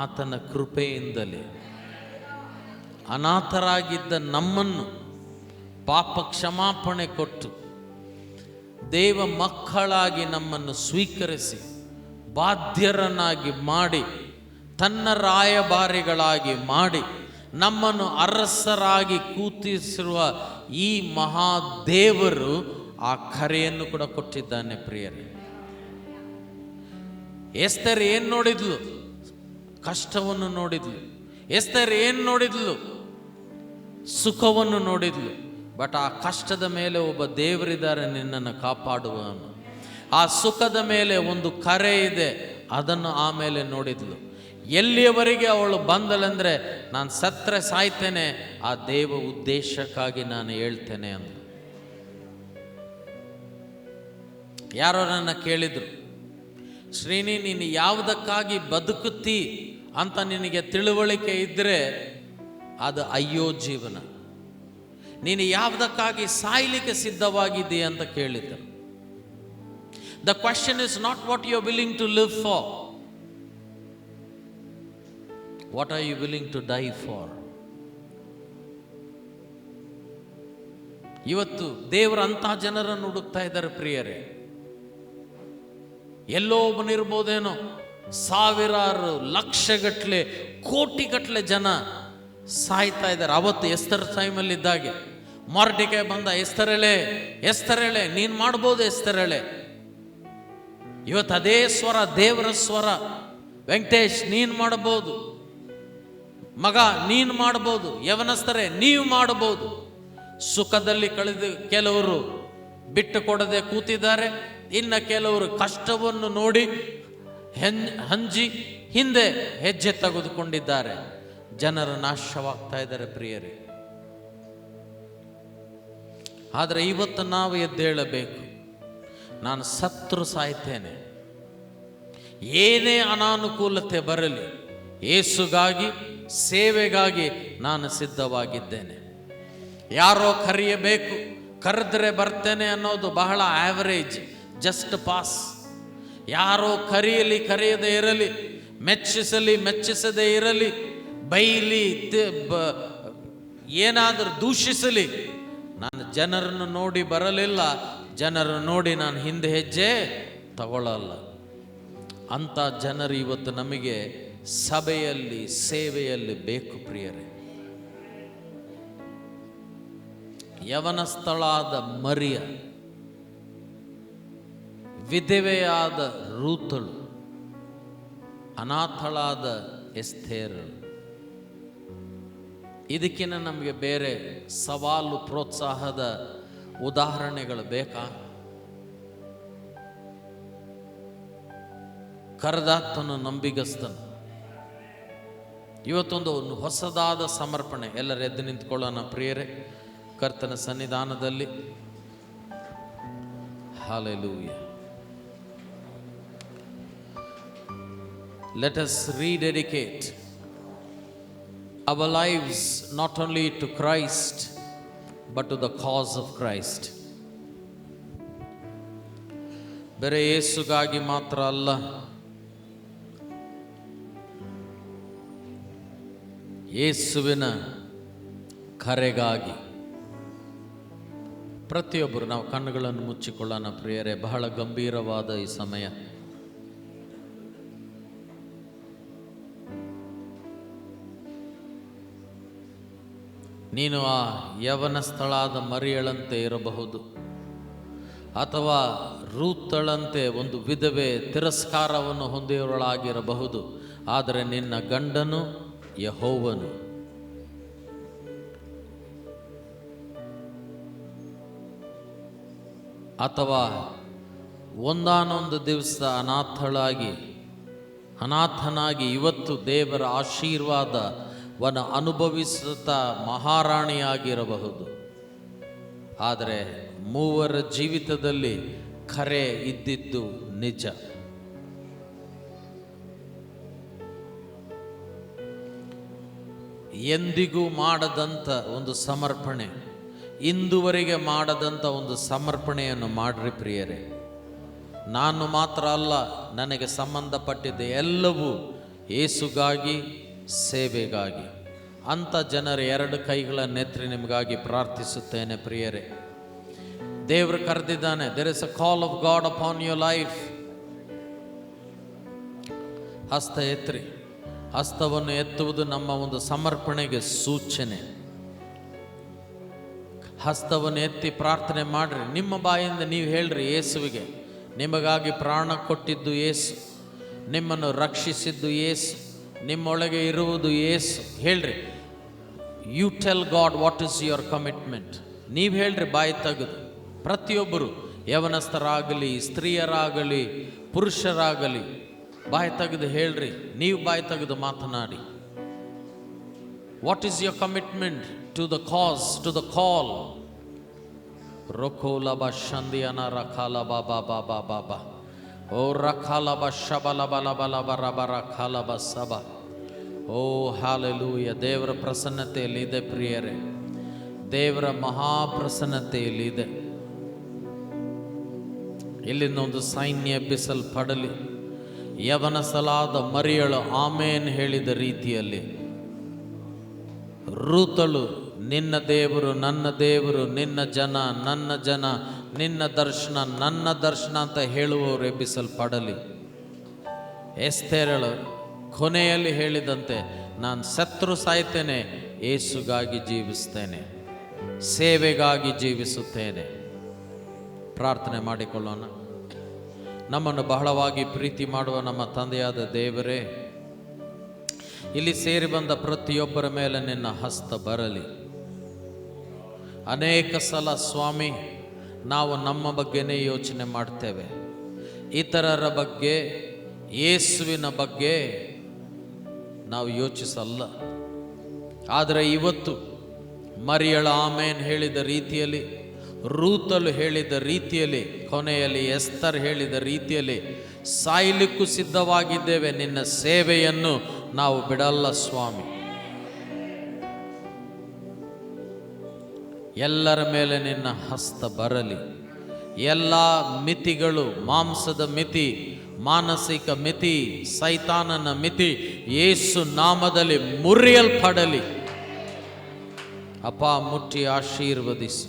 A: ಆತನ ಕೃಪೆಯಿಂದಲೇ. ಅನಾಥರಾಗಿದ್ದ ನಮ್ಮನ್ನು ಪಾಪ ಕ್ಷಮಾಪಣೆ ಕೊಟ್ಟು ದೇವ ಮಕ್ಕಳಾಗಿ ನಮ್ಮನ್ನು ಸ್ವೀಕರಿಸಿ ಬಾಧ್ಯರನ್ನಾಗಿ ಮಾಡಿ ತನ್ನ ರಾಯಭಾರಿಗಳಾಗಿ ಮಾಡಿ ನಮ್ಮನ್ನು ಅರಸರಾಗಿ ಕೂತಿಸಿರುವ ಈ ಮಹಾದೇವರು ಆ ಕರೆಯನ್ನು ಕೂಡ ಕೊಟ್ಟಿದ್ದಾನೆ ಪ್ರಿಯರೇ. ಎಸ್ತರ್ ಏನು ನೋಡಿದ್ಲು? ಕಷ್ಟವನ್ನು ನೋಡಿದ್ಲು. ಎಸ್ತರ್ ಏನು ನೋಡಿದ್ಲು? ಸುಖವನ್ನು ನೋಡಿದ್ಲು. ಬಟ್ ಆ ಕಷ್ಟದ ಮೇಲೆ ಒಬ್ಬ ದೇವರಿದ್ದಾರೆ ನಿನ್ನನ್ನು ಕಾಪಾಡುವನು. ಆ ಸುಖದ ಮೇಲೆ ಒಂದು ಕರೆ ಇದೆ, ಅದನ್ನು ಆಮೇಲೆ ನೋಡಿದ್ಲು. ಎಲ್ಲಿಯವರೆಗೆ ಅವಳು ಬಂದಳೆಂದರೆ, ನಾನು ಸತ್ತರೆ ಸಾಯ್ತೇನೆ, ಆ ದೇವ ಉದ್ದೇಶಕ್ಕಾಗಿ ನಾನು ಹೇಳ್ತೇನೆ ಅಂದ. ಯಾರೋ ನನ್ನ ಕೇಳಿದ್ರು, ಶ್ರೀನಿ ನೀನು ಯಾವುದಕ್ಕಾಗಿ ಬದುಕುತ್ತಿ ಅಂತ ನಿನಗೆ ತಿಳುವಳಿಕೆ ಇದ್ದರೆ ಅದು ಅಯ್ಯೋ ಜೀವನ. ನೀನು ಯಾವುದಕ್ಕಾಗಿ ಸಾಯ್ಲಿಕ್ಕೆ ಸಿದ್ಧವಾಗಿದ್ದೀ ಅಂತ ಕೇಳಿದ್ದರು. The question is not what you are willing to live for, what are you willing to die for. ಇವತ್ತು ದೇವರು ಅಂತಹ ಜನರನ್ನು ಹುಡುಕ್ತಾ ಇದ್ದಾರೆ ಪ್ರಿಯರೇ. ಎಲ್ಲೋ ಒಬ್ಬನಿರ್ಬೋದೇನೋ, ಸಾವಿರಾರು ಲಕ್ಷಗಟ್ಟಲೆ ಕೋಟಿಗಟ್ಟಲೆ ಜನ ಸಾಯ್ತಾ ಇದ್ದಾರೆ. ಅವತ್ತು ಎಸ್ತರ್ ಟೈಮಲ್ಲಿದ್ದಾಗೆ ಮಾರ್ಡಿಕೆ ಬಂದ, ಎಸ್ತರೇಳೆ ನೀನು ಮಾಡ್ಬೋದು ಎಸ್ತರೇಳೆ. ಇವತ್ತು ಅದೇ ಸ್ವರ, ದೇವರ ಸ್ವರ, ವೆಂಕಟೇಶ್ ನೀನು ಮಾಡಬಹುದು. ಮಗ ನೀನು ಮಾಡಬಹುದು, ಯವನಸ್ಥರೇ ನೀವು ಮಾಡಬಹುದು. ಸುಖದಲ್ಲಿ ಕಳೆದು ಕೆಲವರು ಬಿಟ್ಟು ಕೊಡದೆ ಕೂತಿದ್ದಾರೆ, ಇನ್ನು ಕೆಲವರು ಕಷ್ಟವನ್ನು ನೋಡಿ ಹಂಜಿ ಹಿಂದೆ ಹೆಜ್ಜೆ ತೆಗೆದುಕೊಂಡಿದ್ದಾರೆ. ಜನರು ನಾಶವಾಗ್ತಾ ಇದ್ದಾರೆ ಪ್ರಿಯರೇ. ಆದರೆ ಇವತ್ತು ನಾವು ಎದ್ದೇಳಬೇಕು. ನಾನು ಸತ್ರು ಸಾಯ್ತೇನೆ, ಏನೇ ಅನಾನುಕೂಲತೆ ಬರಲಿ, ಯೇಸುಗಾಗಿ ಸೇವೆಗಾಗಿ ನಾನು ಸಿದ್ಧವಾಗಿದ್ದೇನೆ. ಯಾರೋ ಕರೆಯಬೇಕು, ಕರೆದ್ರೆ ಬರ್ತೇನೆ ಅನ್ನೋದು ಬಹಳ ಆವರೇಜ್, ಜಸ್ಟ್ ಪಾಸ್. ಯಾರೋ ಕರೆಯಲಿ ಕರೆಯದೇ ಇರಲಿ, ಮೆಚ್ಚಿಸಲಿ ಮೆಚ್ಚಿಸದೇ ಇರಲಿ, ಬೈಲಿ ಏನಾದರೂ ದೂಷಿಸಲಿ, ನಾನು ಜನರನ್ನು ನೋಡಿ ಬರಲಿಲ್ಲ, ಜನರನ್ನು ನೋಡಿ ನಾನು ಹಿಂದೆ ಹೆಜ್ಜೆ ತಗೊಳ್ಳಲ್ಲ. ಅಂಥ ಜನರು ಇವತ್ತು ನಮಗೆ ಸಭೆಯಲ್ಲಿ ಸೇವೆಯಲ್ಲಿ ಬೇಕು ಪ್ರಿಯರೇ. ಯವನಸ್ಥಳಾದ ಮರಿಯ, ವಿಧವೆಯಾದ ರೂತಳು, ಅನಾಥಳಾದ ಎಸ್ತೇರಳು. ಇದಕ್ಕಿಂತ ನಮಗೆ ಬೇರೆ ಸವಾಲು ಪ್ರೋತ್ಸಾಹದ ಉದಾಹರಣೆಗಳು ಬೇಕಾ? ಕರೆದಾತನು ನಂಬಿಗಸ್ತನು. ಇವತ್ತೊಂದು ಹೊಸದಾದ ಸಮರ್ಪಣೆ. ಎಲ್ಲರೂ ಎದ್ದು ನಿಂತ್ಕೊಳ್ಳೋಣ ಪ್ರಿಯರೇ ಕರ್ತನ ಸನ್ನಿಧಾನದಲ್ಲಿ. Hallelujah. Let us rededicate our lives not only to Christ but to the cause of Christ. ಬೇರೆ ಯೇಸುಗಾಗಿ ಮಾತ್ರ ಅಲ್ಲ, ಯೇಸುವಿನ ಕರೆಗಾಗಿ. ಪ್ರತಿಯೊಬ್ಬರು ನಾವು ಕಣ್ಣುಗಳನ್ನು ಮುಚ್ಚಿಕೊಳ್ಳೋಣ ಪ್ರಿಯರೇ. ಬಹಳ ಗಂಭೀರವಾದ ಈ ಸಮಯ. ನೀನು ಆ ಯವನಸ್ಥಳಾದ ಮರಿಯಳಂತೆ ಇರಬಹುದು, ಅಥವಾ ರೂತಳಂತೆ ಒಂದು ವಿಧವೆ ತಿರಸ್ಕಾರವನ್ನು ಹೊಂದಿರುವಳಾಗಿರಬಹುದು. ಆದರೆ ನಿನ್ನ ಗಂಡನು ಯೆಹೋವನು. ಅಥವಾ ಒಂದಾನೊಂದು ದಿವಸ ಅನಾಥನಾಗಿ ಇವತ್ತು ದೇವರ ಆಶೀರ್ವಾದವನ್ನು ಅನುಭವಿಸುತ್ತಾ ಮಹಾರಾಣಿಯಾಗಿರಬಹುದು. ಆದರೆ ಮೂವರ ಜೀವಿತದಲ್ಲಿ ಕರೆ ಇದ್ದಿದ್ದು ನಿಜ. ಎಂದಿಗೂ ಮಾಡದಂಥ ಒಂದು ಸಮರ್ಪಣೆ, ಇಂದುವರೆಗೆ ಮಾಡದಂಥ ಒಂದು ಸಮರ್ಪಣೆಯನ್ನು ಮಾಡ್ರಿ ಪ್ರಿಯರೇ. ನಾನು ಮಾತ್ರ ಅಲ್ಲ, ನನಗೆ ಸಂಬಂಧಪಟ್ಟಿದ್ದ ಎಲ್ಲವೂ ಯೇಸುಗಾಗಿ ಸೇವೆಗಾಗಿ. ಅಂಥ ಜನರ ಎರಡು ಕೈಗಳನ್ನೆತ್ತಿ ನಿಮಗಾಗಿ ಪ್ರಾರ್ಥಿಸುತ್ತೇನೆ ಪ್ರಿಯರೇ. ದೇವರು ಕರೆದಿದ್ದಾನೆ. There is a call of God upon your life. ಹಸ್ತ ಎತ್ತಿರಿ. ಹಸ್ತವನ್ನು ಎತ್ತುವುದು ನಮ್ಮ ಒಂದು ಸಮರ್ಪಣೆಗೆ ಸೂಚನೆ. ಹಸ್ತವನ್ನು ಎತ್ತಿ ಪ್ರಾರ್ಥನೆ ಮಾಡ್ರಿ. ನಿಮ್ಮ ಬಾಯಿಂದ ನೀವು ಹೇಳ್ರಿ ಯೇಸುವಿಗೆ, ನಿಮಗಾಗಿ ಪ್ರಾಣ ಕೊಟ್ಟಿದ್ದು ಯೇಸು, ನಿಮ್ಮನ್ನು ರಕ್ಷಿಸಿದ್ದು ಯೇಸು, ನಿಮ್ಮೊಳಗೆ ಇರುವುದು ಯೇಸು. ಹೇಳ್ರಿ, you tell God what is your commitment. ನೀವು ಹೇಳ್ರಿ ಬಾಯಿ ತೆಗೆದು. ಪ್ರತಿಯೊಬ್ಬರು, ಯವನಸ್ಥರಾಗಲಿ, ಸ್ತ್ರೀಯರಾಗಲಿ, ಪುರುಷರಾಗಲಿ, ಬಾಯಿ ತೆಗೆದು ಹೇಳ್ರಿ. ನೀವು ಬಾಯಿ ತೆಗೆದು ಮಾತನಾಡಿ. What is your commitment to the cause, to the call? ರೊಕೋಲಬ ಶಂದಿಯನ ರಖಾಲ ಬಾಬಾ ಬಾಬಾ ಬಾಬಾ ಓ ರಖಾಲಬ ಶಬಲ ಬಲ ಬಲ ಬರ ಬರ ಖಾಲಬ ಸಬ. ಓ ಹಾಲೆಲೂಯ. ದೇವರ ಪ್ರಸನ್ನತೆಯಲ್ಲಿದೆ ಪ್ರಿಯರೇ, ದೇವರ ಮಹಾಪ್ರಸನ್ನತೆಯಲ್ಲಿದೆ. ಇಲ್ಲಿಂದ ಒಂದು ಸೈನ್ಯ ಎಬ್ಬಿಸಲ್ಪಡಲಿ. ಯವನಸಲಾದ ಮರಿಯಳು ಆಮೇನ್ ಹೇಳಿದ ರೀತಿಯಲ್ಲಿ, ರೂತಳು ನಿನ್ನ ದೇವರು ನನ್ನ ದೇವರು, ನಿನ್ನ ಜನ ನನ್ನ ಜನ, ನಿನ್ನ ದರ್ಶನ ನನ್ನ ದರ್ಶನ ಅಂತ ಹೇಳುವವರು ಎಬ್ಬಿಸಲ್ಪಡಲಿ. ಎಸ್ತೇರಳು ಕೊನೆಯಲ್ಲಿ ಹೇಳಿದಂತೆ, ನಾನು ಸತ್ರು ಸಾಯ್ತೇನೆ, ಯೇಸುಗಾಗಿ ಜೀವಿಸ್ತೇನೆ, ಸೇವೆಗಾಗಿ ಜೀವಿಸುತ್ತೇನೆ. ಪ್ರಾರ್ಥನೆ ಮಾಡಿಕೊಳ್ಳೋಣ. ನಮ್ಮನ್ನು ಬಹಳವಾಗಿ ಪ್ರೀತಿ ಮಾಡುವ ನಮ್ಮ ತಂದೆಯಾದ ದೇವರೇ, ಇಲ್ಲಿ ಸೇರಿ ಬಂದ ಪ್ರತಿಯೊಬ್ಬರ ಮೇಲೆ ನಿನ್ನ ಹಸ್ತ ಬರಲಿ. ಅನೇಕ ಸಲ ಸ್ವಾಮಿ ನಾವು ನಮ್ಮ ಬಗ್ಗೆನೇ ಯೋಚನೆ ಮಾಡ್ತೇವೆ, ಇತರರ ಬಗ್ಗೆ, ಯೇಸುವಿನ ಬಗ್ಗೆ ನಾವು ಯೋಚಿಸಲ್ಲ. ಆದರೆ ಇವತ್ತು ಮರಿಯಳ ಆಮೇನ್ ಹೇಳಿದ ರೀತಿಯಲ್ಲಿ, ರೂತಲು ಹೇಳಿದ ರೀತಿಯಲ್ಲಿ, ಕೊನೆಯಲ್ಲಿ ಎಸ್ತರ್ ಹೇಳಿದ ರೀತಿಯಲ್ಲಿ ಸಾಯಲಿಕ್ಕೂ ಸಿದ್ಧವಾಗಿದ್ದೇವೆ. ನಿನ್ನ ಸೇವೆಯನ್ನು ನಾವು ಬಿಡಲ್ಲ ಸ್ವಾಮಿ. ಎಲ್ಲರ ಮೇಲೆ ನಿನ್ನ ಹಸ್ತ ಬರಲಿ. ಎಲ್ಲ ಮಿತಿಗಳು, ಮಾಂಸದ ಮಿತಿ, ಮಾನಸಿಕ ಮಿತಿ, ಸೈತಾನನ ಮಿತಿ ಯೇಸು ನಾಮದಲ್ಲಿ ಮುರಿಯಲ್ಪಡಲಿ. ಅಪ್ಪ, ಮುಟ್ಟಿ ಆಶೀರ್ವದಿಸು.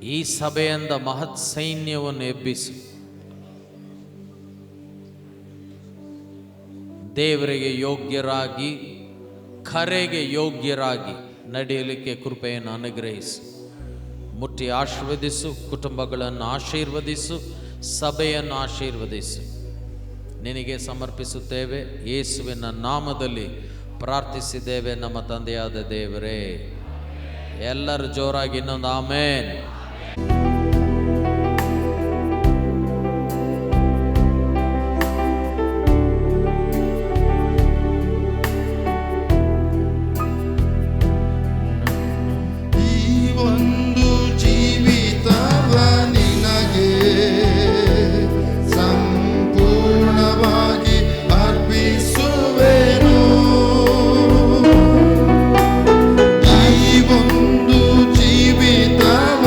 A: ಈ ಸಭೆಯಿಂದ ಮಹತ್ ಸೈನ್ಯವನ್ನು ಎಬ್ಬಿಸು. ದೇವರಿಗೆ ಯೋಗ್ಯರಾಗಿ, ಕರೆಗೆ ಯೋಗ್ಯರಾಗಿ ನಡೆಯಲಿಕ್ಕೆ ಕೃಪೆಯನ್ನು ಅನುಗ್ರಹಿಸು. ಮುಟ್ಟಿ ಆಶೀರ್ವದಿಸು. ಕುಟುಂಬಗಳನ್ನು ಆಶೀರ್ವದಿಸು. ಸಭೆಯನ್ನು ಆಶೀರ್ವದಿಸು. ನಿನಗೆ ಸಮರ್ಪಿಸುತ್ತೇವೆ. ಯೇಸುವಿನ ನಾಮದಲ್ಲಿ ಪ್ರಾರ್ಥಿಸಿದ್ದೇವೆ ನಮ್ಮ ತಂದೆಯಾದ ದೇವರೇ. ಎಲ್ಲರೂ ಜೋರಾಗಿ ಇನ್ನೊಂದು ಆಮೇನ್.
C: ಜೀವಿತವ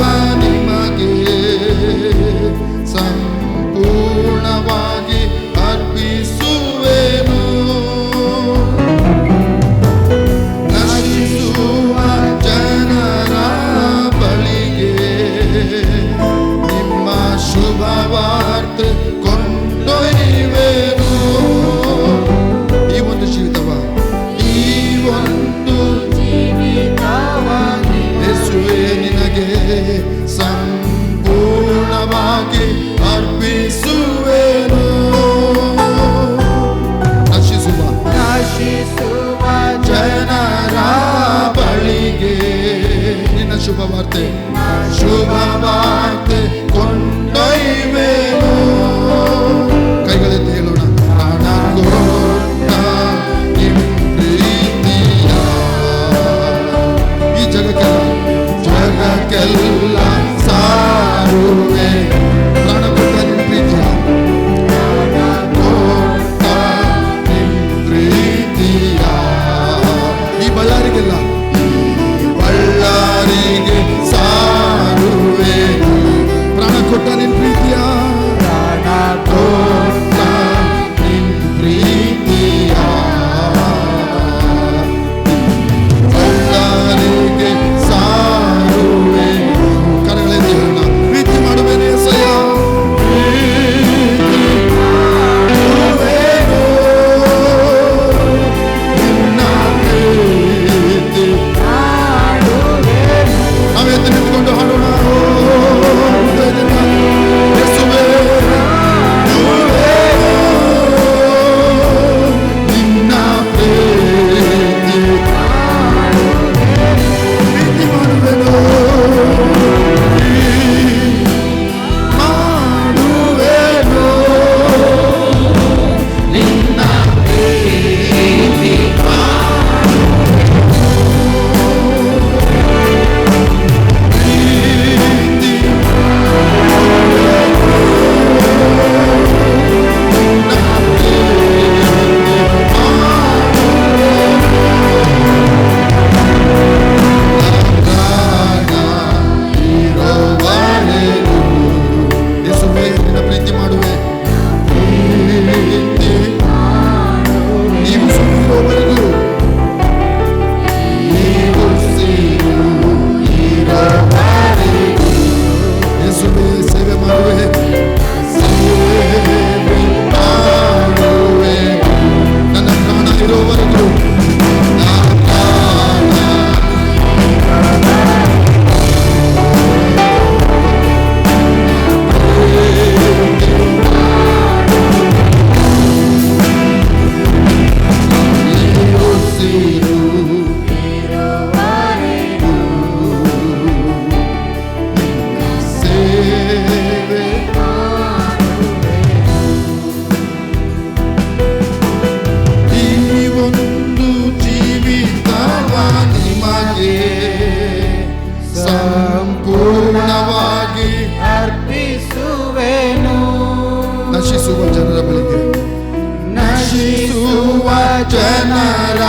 C: ನಶಿಸುವ ಜನರ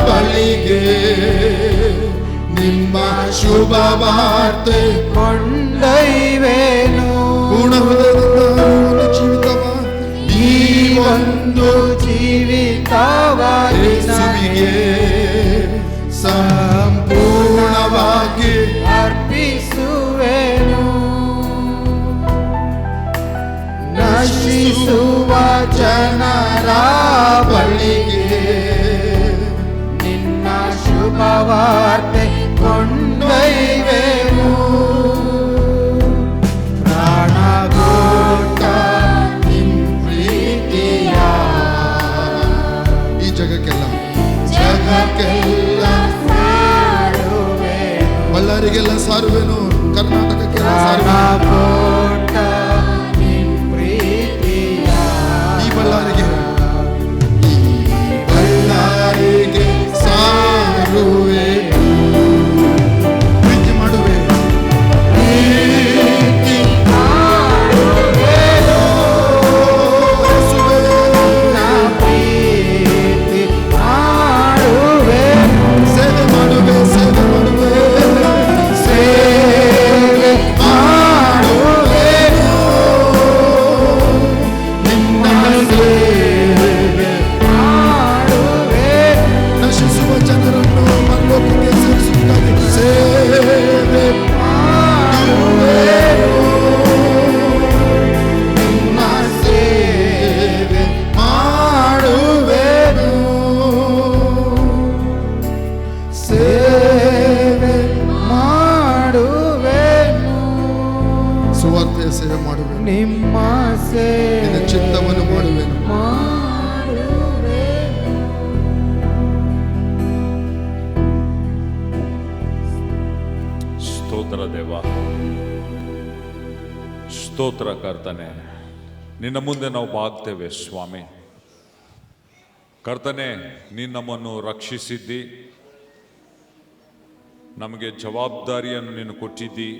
C: ಬಳಿಗೆ ನಿಮ್ಮ ಶುಭ ವಾರ್ತೆ
D: ಕೊಂಡೊಯ್ಯುವೆನು.
C: ಪೂರ್ಣ ಹೃದಯದಿಂದ ಜೀವಿತವ ಈ ಒಂದು
D: ಜೀವಿತವಾಗಿ
C: ಯೇಸುವಿಗೆ ಸಂಪೂರ್ಣವಾಗಿ
D: ಅರ್ಪಿಸುವೆನು. ನಶಿಸುವ ಜನರ ಬಳಿಗೆ ನಿನ್ನ ಶುಭ ವಾರ್ತೆ ಕೊಂಡೊಯ್ಯುವೆನು. ಪ್ರಾಣ ಕೊಟ್ಟ ನಿನ್ನ ಪ್ರೀತಿಯ
C: ಈ ಜಗಕ್ಕೆಲ್ಲ ಬಳ್ಳಾರಿಗೆಲ್ಲ ಸಾರುವೆನು, ಕರ್ನಾಟಕಕ್ಕೆಲ್ಲ ಸಾರುವೆನು. ಈ ಬಳ್ಳಾರಿಗೆ ಸಾರುವೆನು, ಪ್ರೀತಿ ಮಾಡುವೆ. ಸೇವೆ ಮಾಡುವೆ, ಸೇವೆ ಮಾಡುವೆ, ಸೇವೆ ಮಾಡುವೆನು. ನಿನ್ನ ಸೇವೆ ನಶಿಸುವ ಜನರನ್ನು ಪರಲೋಕಕ್ಕೆ ಸೇರಿಸುತ್ತಾನೆ. ಸೇವೆ ಮಾಡುವೆನು, ನಿನ್ನ ಸೇವೆ ಮಾಡುವೆನು, ಸೇವೆ
D: ಮಾಡುವೆನು.
C: ಸುವಾರ್ತೆಯ ಸೇವೆ ಮಾಡುವೆನು,
D: ನಿಮ್ಮ
C: ನಿನ್ನ
D: ಸೇವೆ
C: ಚಿತ್ತವನ್ನು ಮಾಡುವೆನು.
D: ಮಾಡುವೆನು.
E: ಸ್ತೋತ್ರ ದೇವ, ಸ್ತೋತ್ರ ಕರ್ತನೆ. ನಿನ್ನ ಮುಂದೆ ನಾವು ಬಾಗ್ತೇವೆ ಸ್ವಾಮಿ. ಕರ್ತನೆ, ನೀನು ನಮ್ಮನ್ನು ರಕ್ಷಿಸಿದ್ದಿ, ನಮಗೆ ಜವಾಬ್ದಾರಿಯನ್ನು ನೀನು ಕೊಟ್ಟಿದ್ದಿ,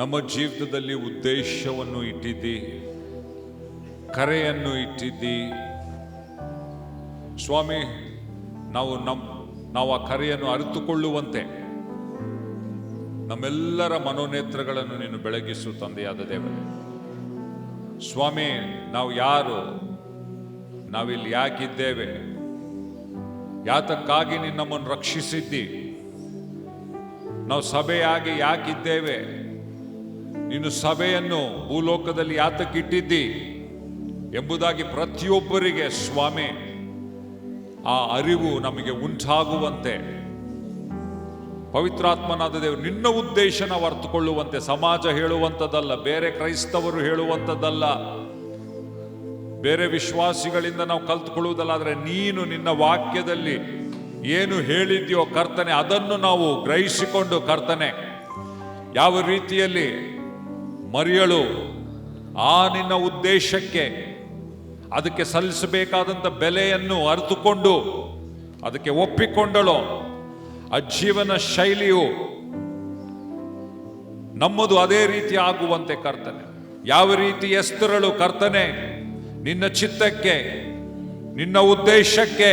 E: ನಮ್ಮ ಜೀವಿತದಲ್ಲಿ ಉದ್ದೇಶವನ್ನು ಇಟ್ಟಿದ್ದಿ, ಕರೆಯನ್ನು ಇಟ್ಟಿದ್ದಿ ಸ್ವಾಮಿ. ನಾವು ಆ ಕರೆಯನ್ನು ಅರಿತುಕೊಳ್ಳುವಂತೆ ನಮ್ಮೆಲ್ಲರ ಮನೋನೇತ್ರಗಳನ್ನು ನೀನು ಬೆಳಗಿಸು ತಂದೆಯಾದ ದೇವರೇ. ಸ್ವಾಮಿ, ನಾವು ಯಾರು, ನಾವಿಲ್ಲಿ ಯಾಕಿದ್ದೇವೆ, ಯಾತಕ್ಕಾಗಿ ನೀನು ನಮ್ಮನ್ನು ರಕ್ಷಿಸಿದ್ದಿ, ನಾವು ಸಭೆಯಾಗಿ ಯಾಕಿದ್ದೇವೆ, ನೀನು ಸಭೆಯನ್ನು ಭೂಲೋಕದಲ್ಲಿ ಯಾತಕ್ಕಿಟ್ಟಿದ್ದಿ ಎಂಬುದಾಗಿ ಪ್ರತಿಯೊಬ್ಬರಿಗೆ ಸ್ವಾಮಿ ಆ ಅರಿವು ನಮಗೆ ಉಂಟಾಗುವಂತೆ ಪವಿತ್ರಾತ್ಮನಾದ ದೇವರು ನಿನ್ನ ಉದ್ದೇಶ ನಾವು ಅರ್ಥಕೊಳ್ಳುವಂತೆ, ಸಮಾಜ ಹೇಳುವಂಥದ್ದಲ್ಲ, ಬೇರೆ ಕ್ರೈಸ್ತವರು ಹೇಳುವಂಥದ್ದಲ್ಲ, ಬೇರೆ ವಿಶ್ವಾಸಿಗಳಿಂದ ನಾವು ಕಲ್ತುಕೊಳ್ಳುವುದಲ್ಲ, ಆದರೆ ನೀನು ನಿನ್ನ ವಾಕ್ಯದಲ್ಲಿ ಏನು ಹೇಳಿದ್ಯೋ ಕರ್ತನೆ, ಅದನ್ನು ನಾವು ಗ್ರಹಿಸಿಕೊಂಡು ಕರ್ತನೆ, ಯಾವ ರೀತಿಯಲ್ಲಿ ಮರಿಯಳು ಆ ನಿನ್ನ ಉದ್ದೇಶಕ್ಕೆ ಅದಕ್ಕೆ ಸಲ್ಲಿಸಬೇಕಾದಂಥ ಬೆಲೆಯನ್ನು ಅರಿತುಕೊಂಡು ಅದಕ್ಕೆ ಒಪ್ಪಿಕೊಂಡಳು. ಆ ಜೀವನ ಶೈಲಿಯು ನಮ್ಮದು ಅದೇ ರೀತಿ ಆಗುವಂತೆ ಕರ್ತನೆ, ಯಾವ ರೀತಿ ಎಸ್ತರಳು ಕರ್ತನೆ ನಿನ್ನ ಚಿತ್ತಕ್ಕೆ ನಿನ್ನ ಉದ್ದೇಶಕ್ಕೆ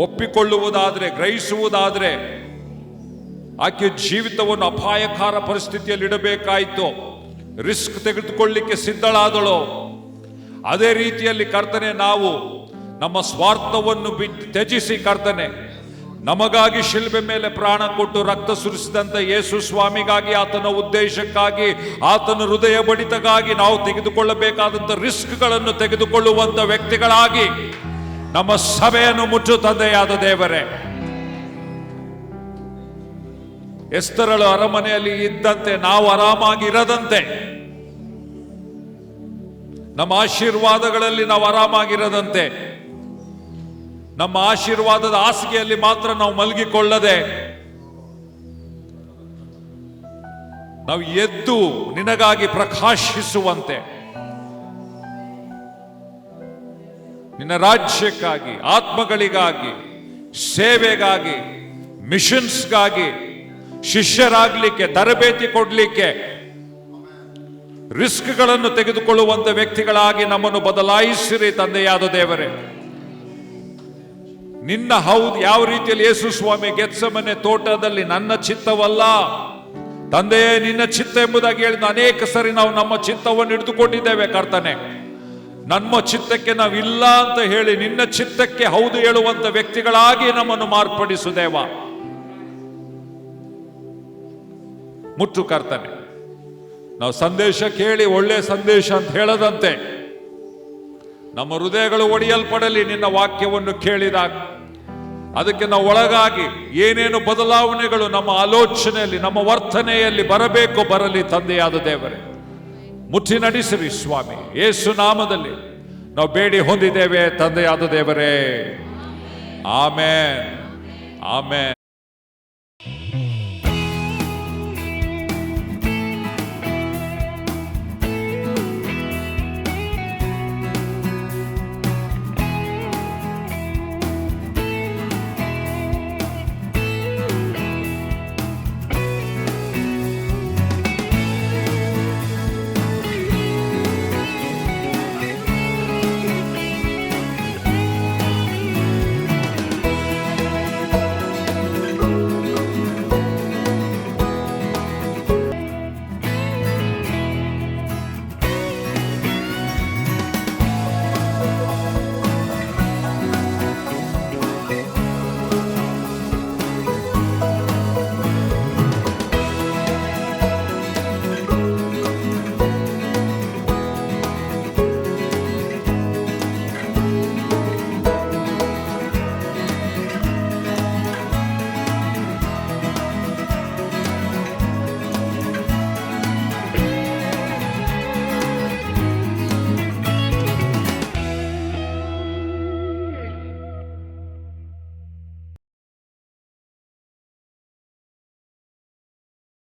E: ಒಪ್ಪಿಕೊಳ್ಳುವುದಾದ್ರೆ, ಗ್ರಹಿಸುವುದಾದ್ರೆ ಆಕೆ ಜೀವಿತವನ್ನು ಅಪಾಯಕಾರ ಪರಿಸ್ಥಿತಿಯಲ್ಲಿ ಇಡಬೇಕಾಯಿತು, ರಿಸ್ಕ್ ತೆಗೆದುಕೊಳ್ಳಿಕ್ಕೆ ಸಿದ್ಧಳಾದಳು. ಅದೇ ರೀತಿಯಲ್ಲಿ ಕರ್ತನೆ ನಾವು ನಮ್ಮ ಸ್ವಾರ್ಥವನ್ನು ತ್ಯಜಿಸಿ ಕರ್ತನೆ ನಮಗಾಗಿ ಶಿಲ್ಬೆ ಮೇಲೆ ಪ್ರಾಣ ಕೊಟ್ಟು ರಕ್ತ ಸುರಿಸಿದಂತ ಯೇಸು ಸ್ವಾಮಿಗಾಗಿ, ಆತನ ಉದ್ದೇಶಕ್ಕಾಗಿ, ಆತನ ಹೃದಯ ಬಡಿತಕ್ಕಾಗಿ ನಾವು ತೆಗೆದುಕೊಳ್ಳಬೇಕಾದಂಥ ರಿಸ್ಕ್ಗಳನ್ನು ತೆಗೆದುಕೊಳ್ಳುವಂಥ ವ್ಯಕ್ತಿಗಳಾಗಿ ನಮ್ಮ ಸಭೆಯನ್ನು ಮುಚ್ಚು ತಂದೆಯಾದ ದೇವರೇ. ಎಸ್ತರಳು ಅರಮನೆಯಲ್ಲಿ ಇದ್ದಂತೆ ನಾವು ಆರಾಮಾಗಿ ಇರದಂತೆ, ನಮ್ಮ ಆಶೀರ್ವಾದಗಳಲ್ಲಿ ನಾವು ಆರಾಮಾಗಿರದಂತೆ, ನಮ್ಮ ಆಶೀರ್ವಾದದ ಹಾಸಿಗೆಯಲ್ಲಿ ಮಾತ್ರ ನಾವು ಮಲಗಿಕೊಳ್ಳದೆ ನಾವು ಎದ್ದು ನಿನಗಾಗಿ ಪ್ರಕಾಶಿಸುವಂತೆ, ನಿನ್ನ ರಾಜ್ಯಕ್ಕಾಗಿ, ಆತ್ಮಗಳಿಗಾಗಿ, ಸೇವೆಗಾಗಿ, ಮಿಷನ್ಸ್ಗಾಗಿ, ಶಿಷ್ಯರಾಗ್ಲಿಕ್ಕೆ, ತರಬೇತಿ ಕೊಡ್ಲಿಕ್ಕೆ, ರಿಸ್ಕ್ಗಳನ್ನು ತೆಗೆದುಕೊಳ್ಳುವಂತ ವ್ಯಕ್ತಿಗಳಾಗಿ ನಮ್ಮನ್ನು ಬದಲಾಯಿಸಿರಿ ತಂದೆಯಾದ ದೇವರೇ. ನಿನ್ನ ಹೌದು ಯಾವ ರೀತಿಯಲ್ಲಿ ಯೇಸು ಸ್ವಾಮಿ ಗೆತ್ಸೆಮನೆ ತೋಟದಲ್ಲಿ ನನ್ನ ಚಿತ್ತವಲ್ಲ ತಂದೆಯೇ ನಿನ್ನ ಚಿತ್ತ ಎಂಬುದಾಗಿ ಹೇಳಿದ ಅನೇಕ ಸರಿ ನಾವು ನಮ್ಮ ಚಿತ್ತವನ್ನು ಹಿಡಿದುಕೊಂಡಿದ್ದೇವೆ ಕರ್ತನೆ. ನಮ್ಮ ಚಿತ್ತಕ್ಕೆ ನಾವಿಲ್ಲ ಅಂತ ಹೇಳಿ ನಿನ್ನ ಚಿತ್ತಕ್ಕೆ ಹೌದು ಹೇಳುವಂತ ವ್ಯಕ್ತಿಗಳಾಗಿ ನಮ್ಮನ್ನು ಮಾರ್ಪಡಿಸುದೇವ. ಮುಟ್ಟು ಕರ್ತನೆ, ನಾವು ಸಂದೇಶ ಕೇಳಿ ಒಳ್ಳೆ ಸಂದೇಶ ಅಂತ ಹೇಳದಂತೆ ನಮ್ಮ ಹೃದಯಗಳು ಒಡೆಯಲ್ಪಡಲಿ. ನಿನ್ನ ವಾಕ್ಯವನ್ನು ಕೇಳಿದಾಗ ಅದಕ್ಕೆ ನಾವು ಒಳಗಾಗಿ ಏನೇನು ಬದಲಾವಣೆಗಳು ನಮ್ಮ ಆಲೋಚನೆಯಲ್ಲಿ ನಮ್ಮ ವರ್ತನೆಯಲ್ಲಿ ಬರಬೇಕು ಬರಲಿ ತಂದೆಯಾದ ದೇವರೇ. ಮುಟ್ಟಿ ನಡೆಸಿರಿ ಸ್ವಾಮಿ, ಯೇಸು ನಾಮದಲ್ಲಿ ನಾವು ಬೇಡಿ ಹೊಂದಿದ್ದೇವೆ ತಂದೆಯಾದ ದೇವರೇ. Amen, amen.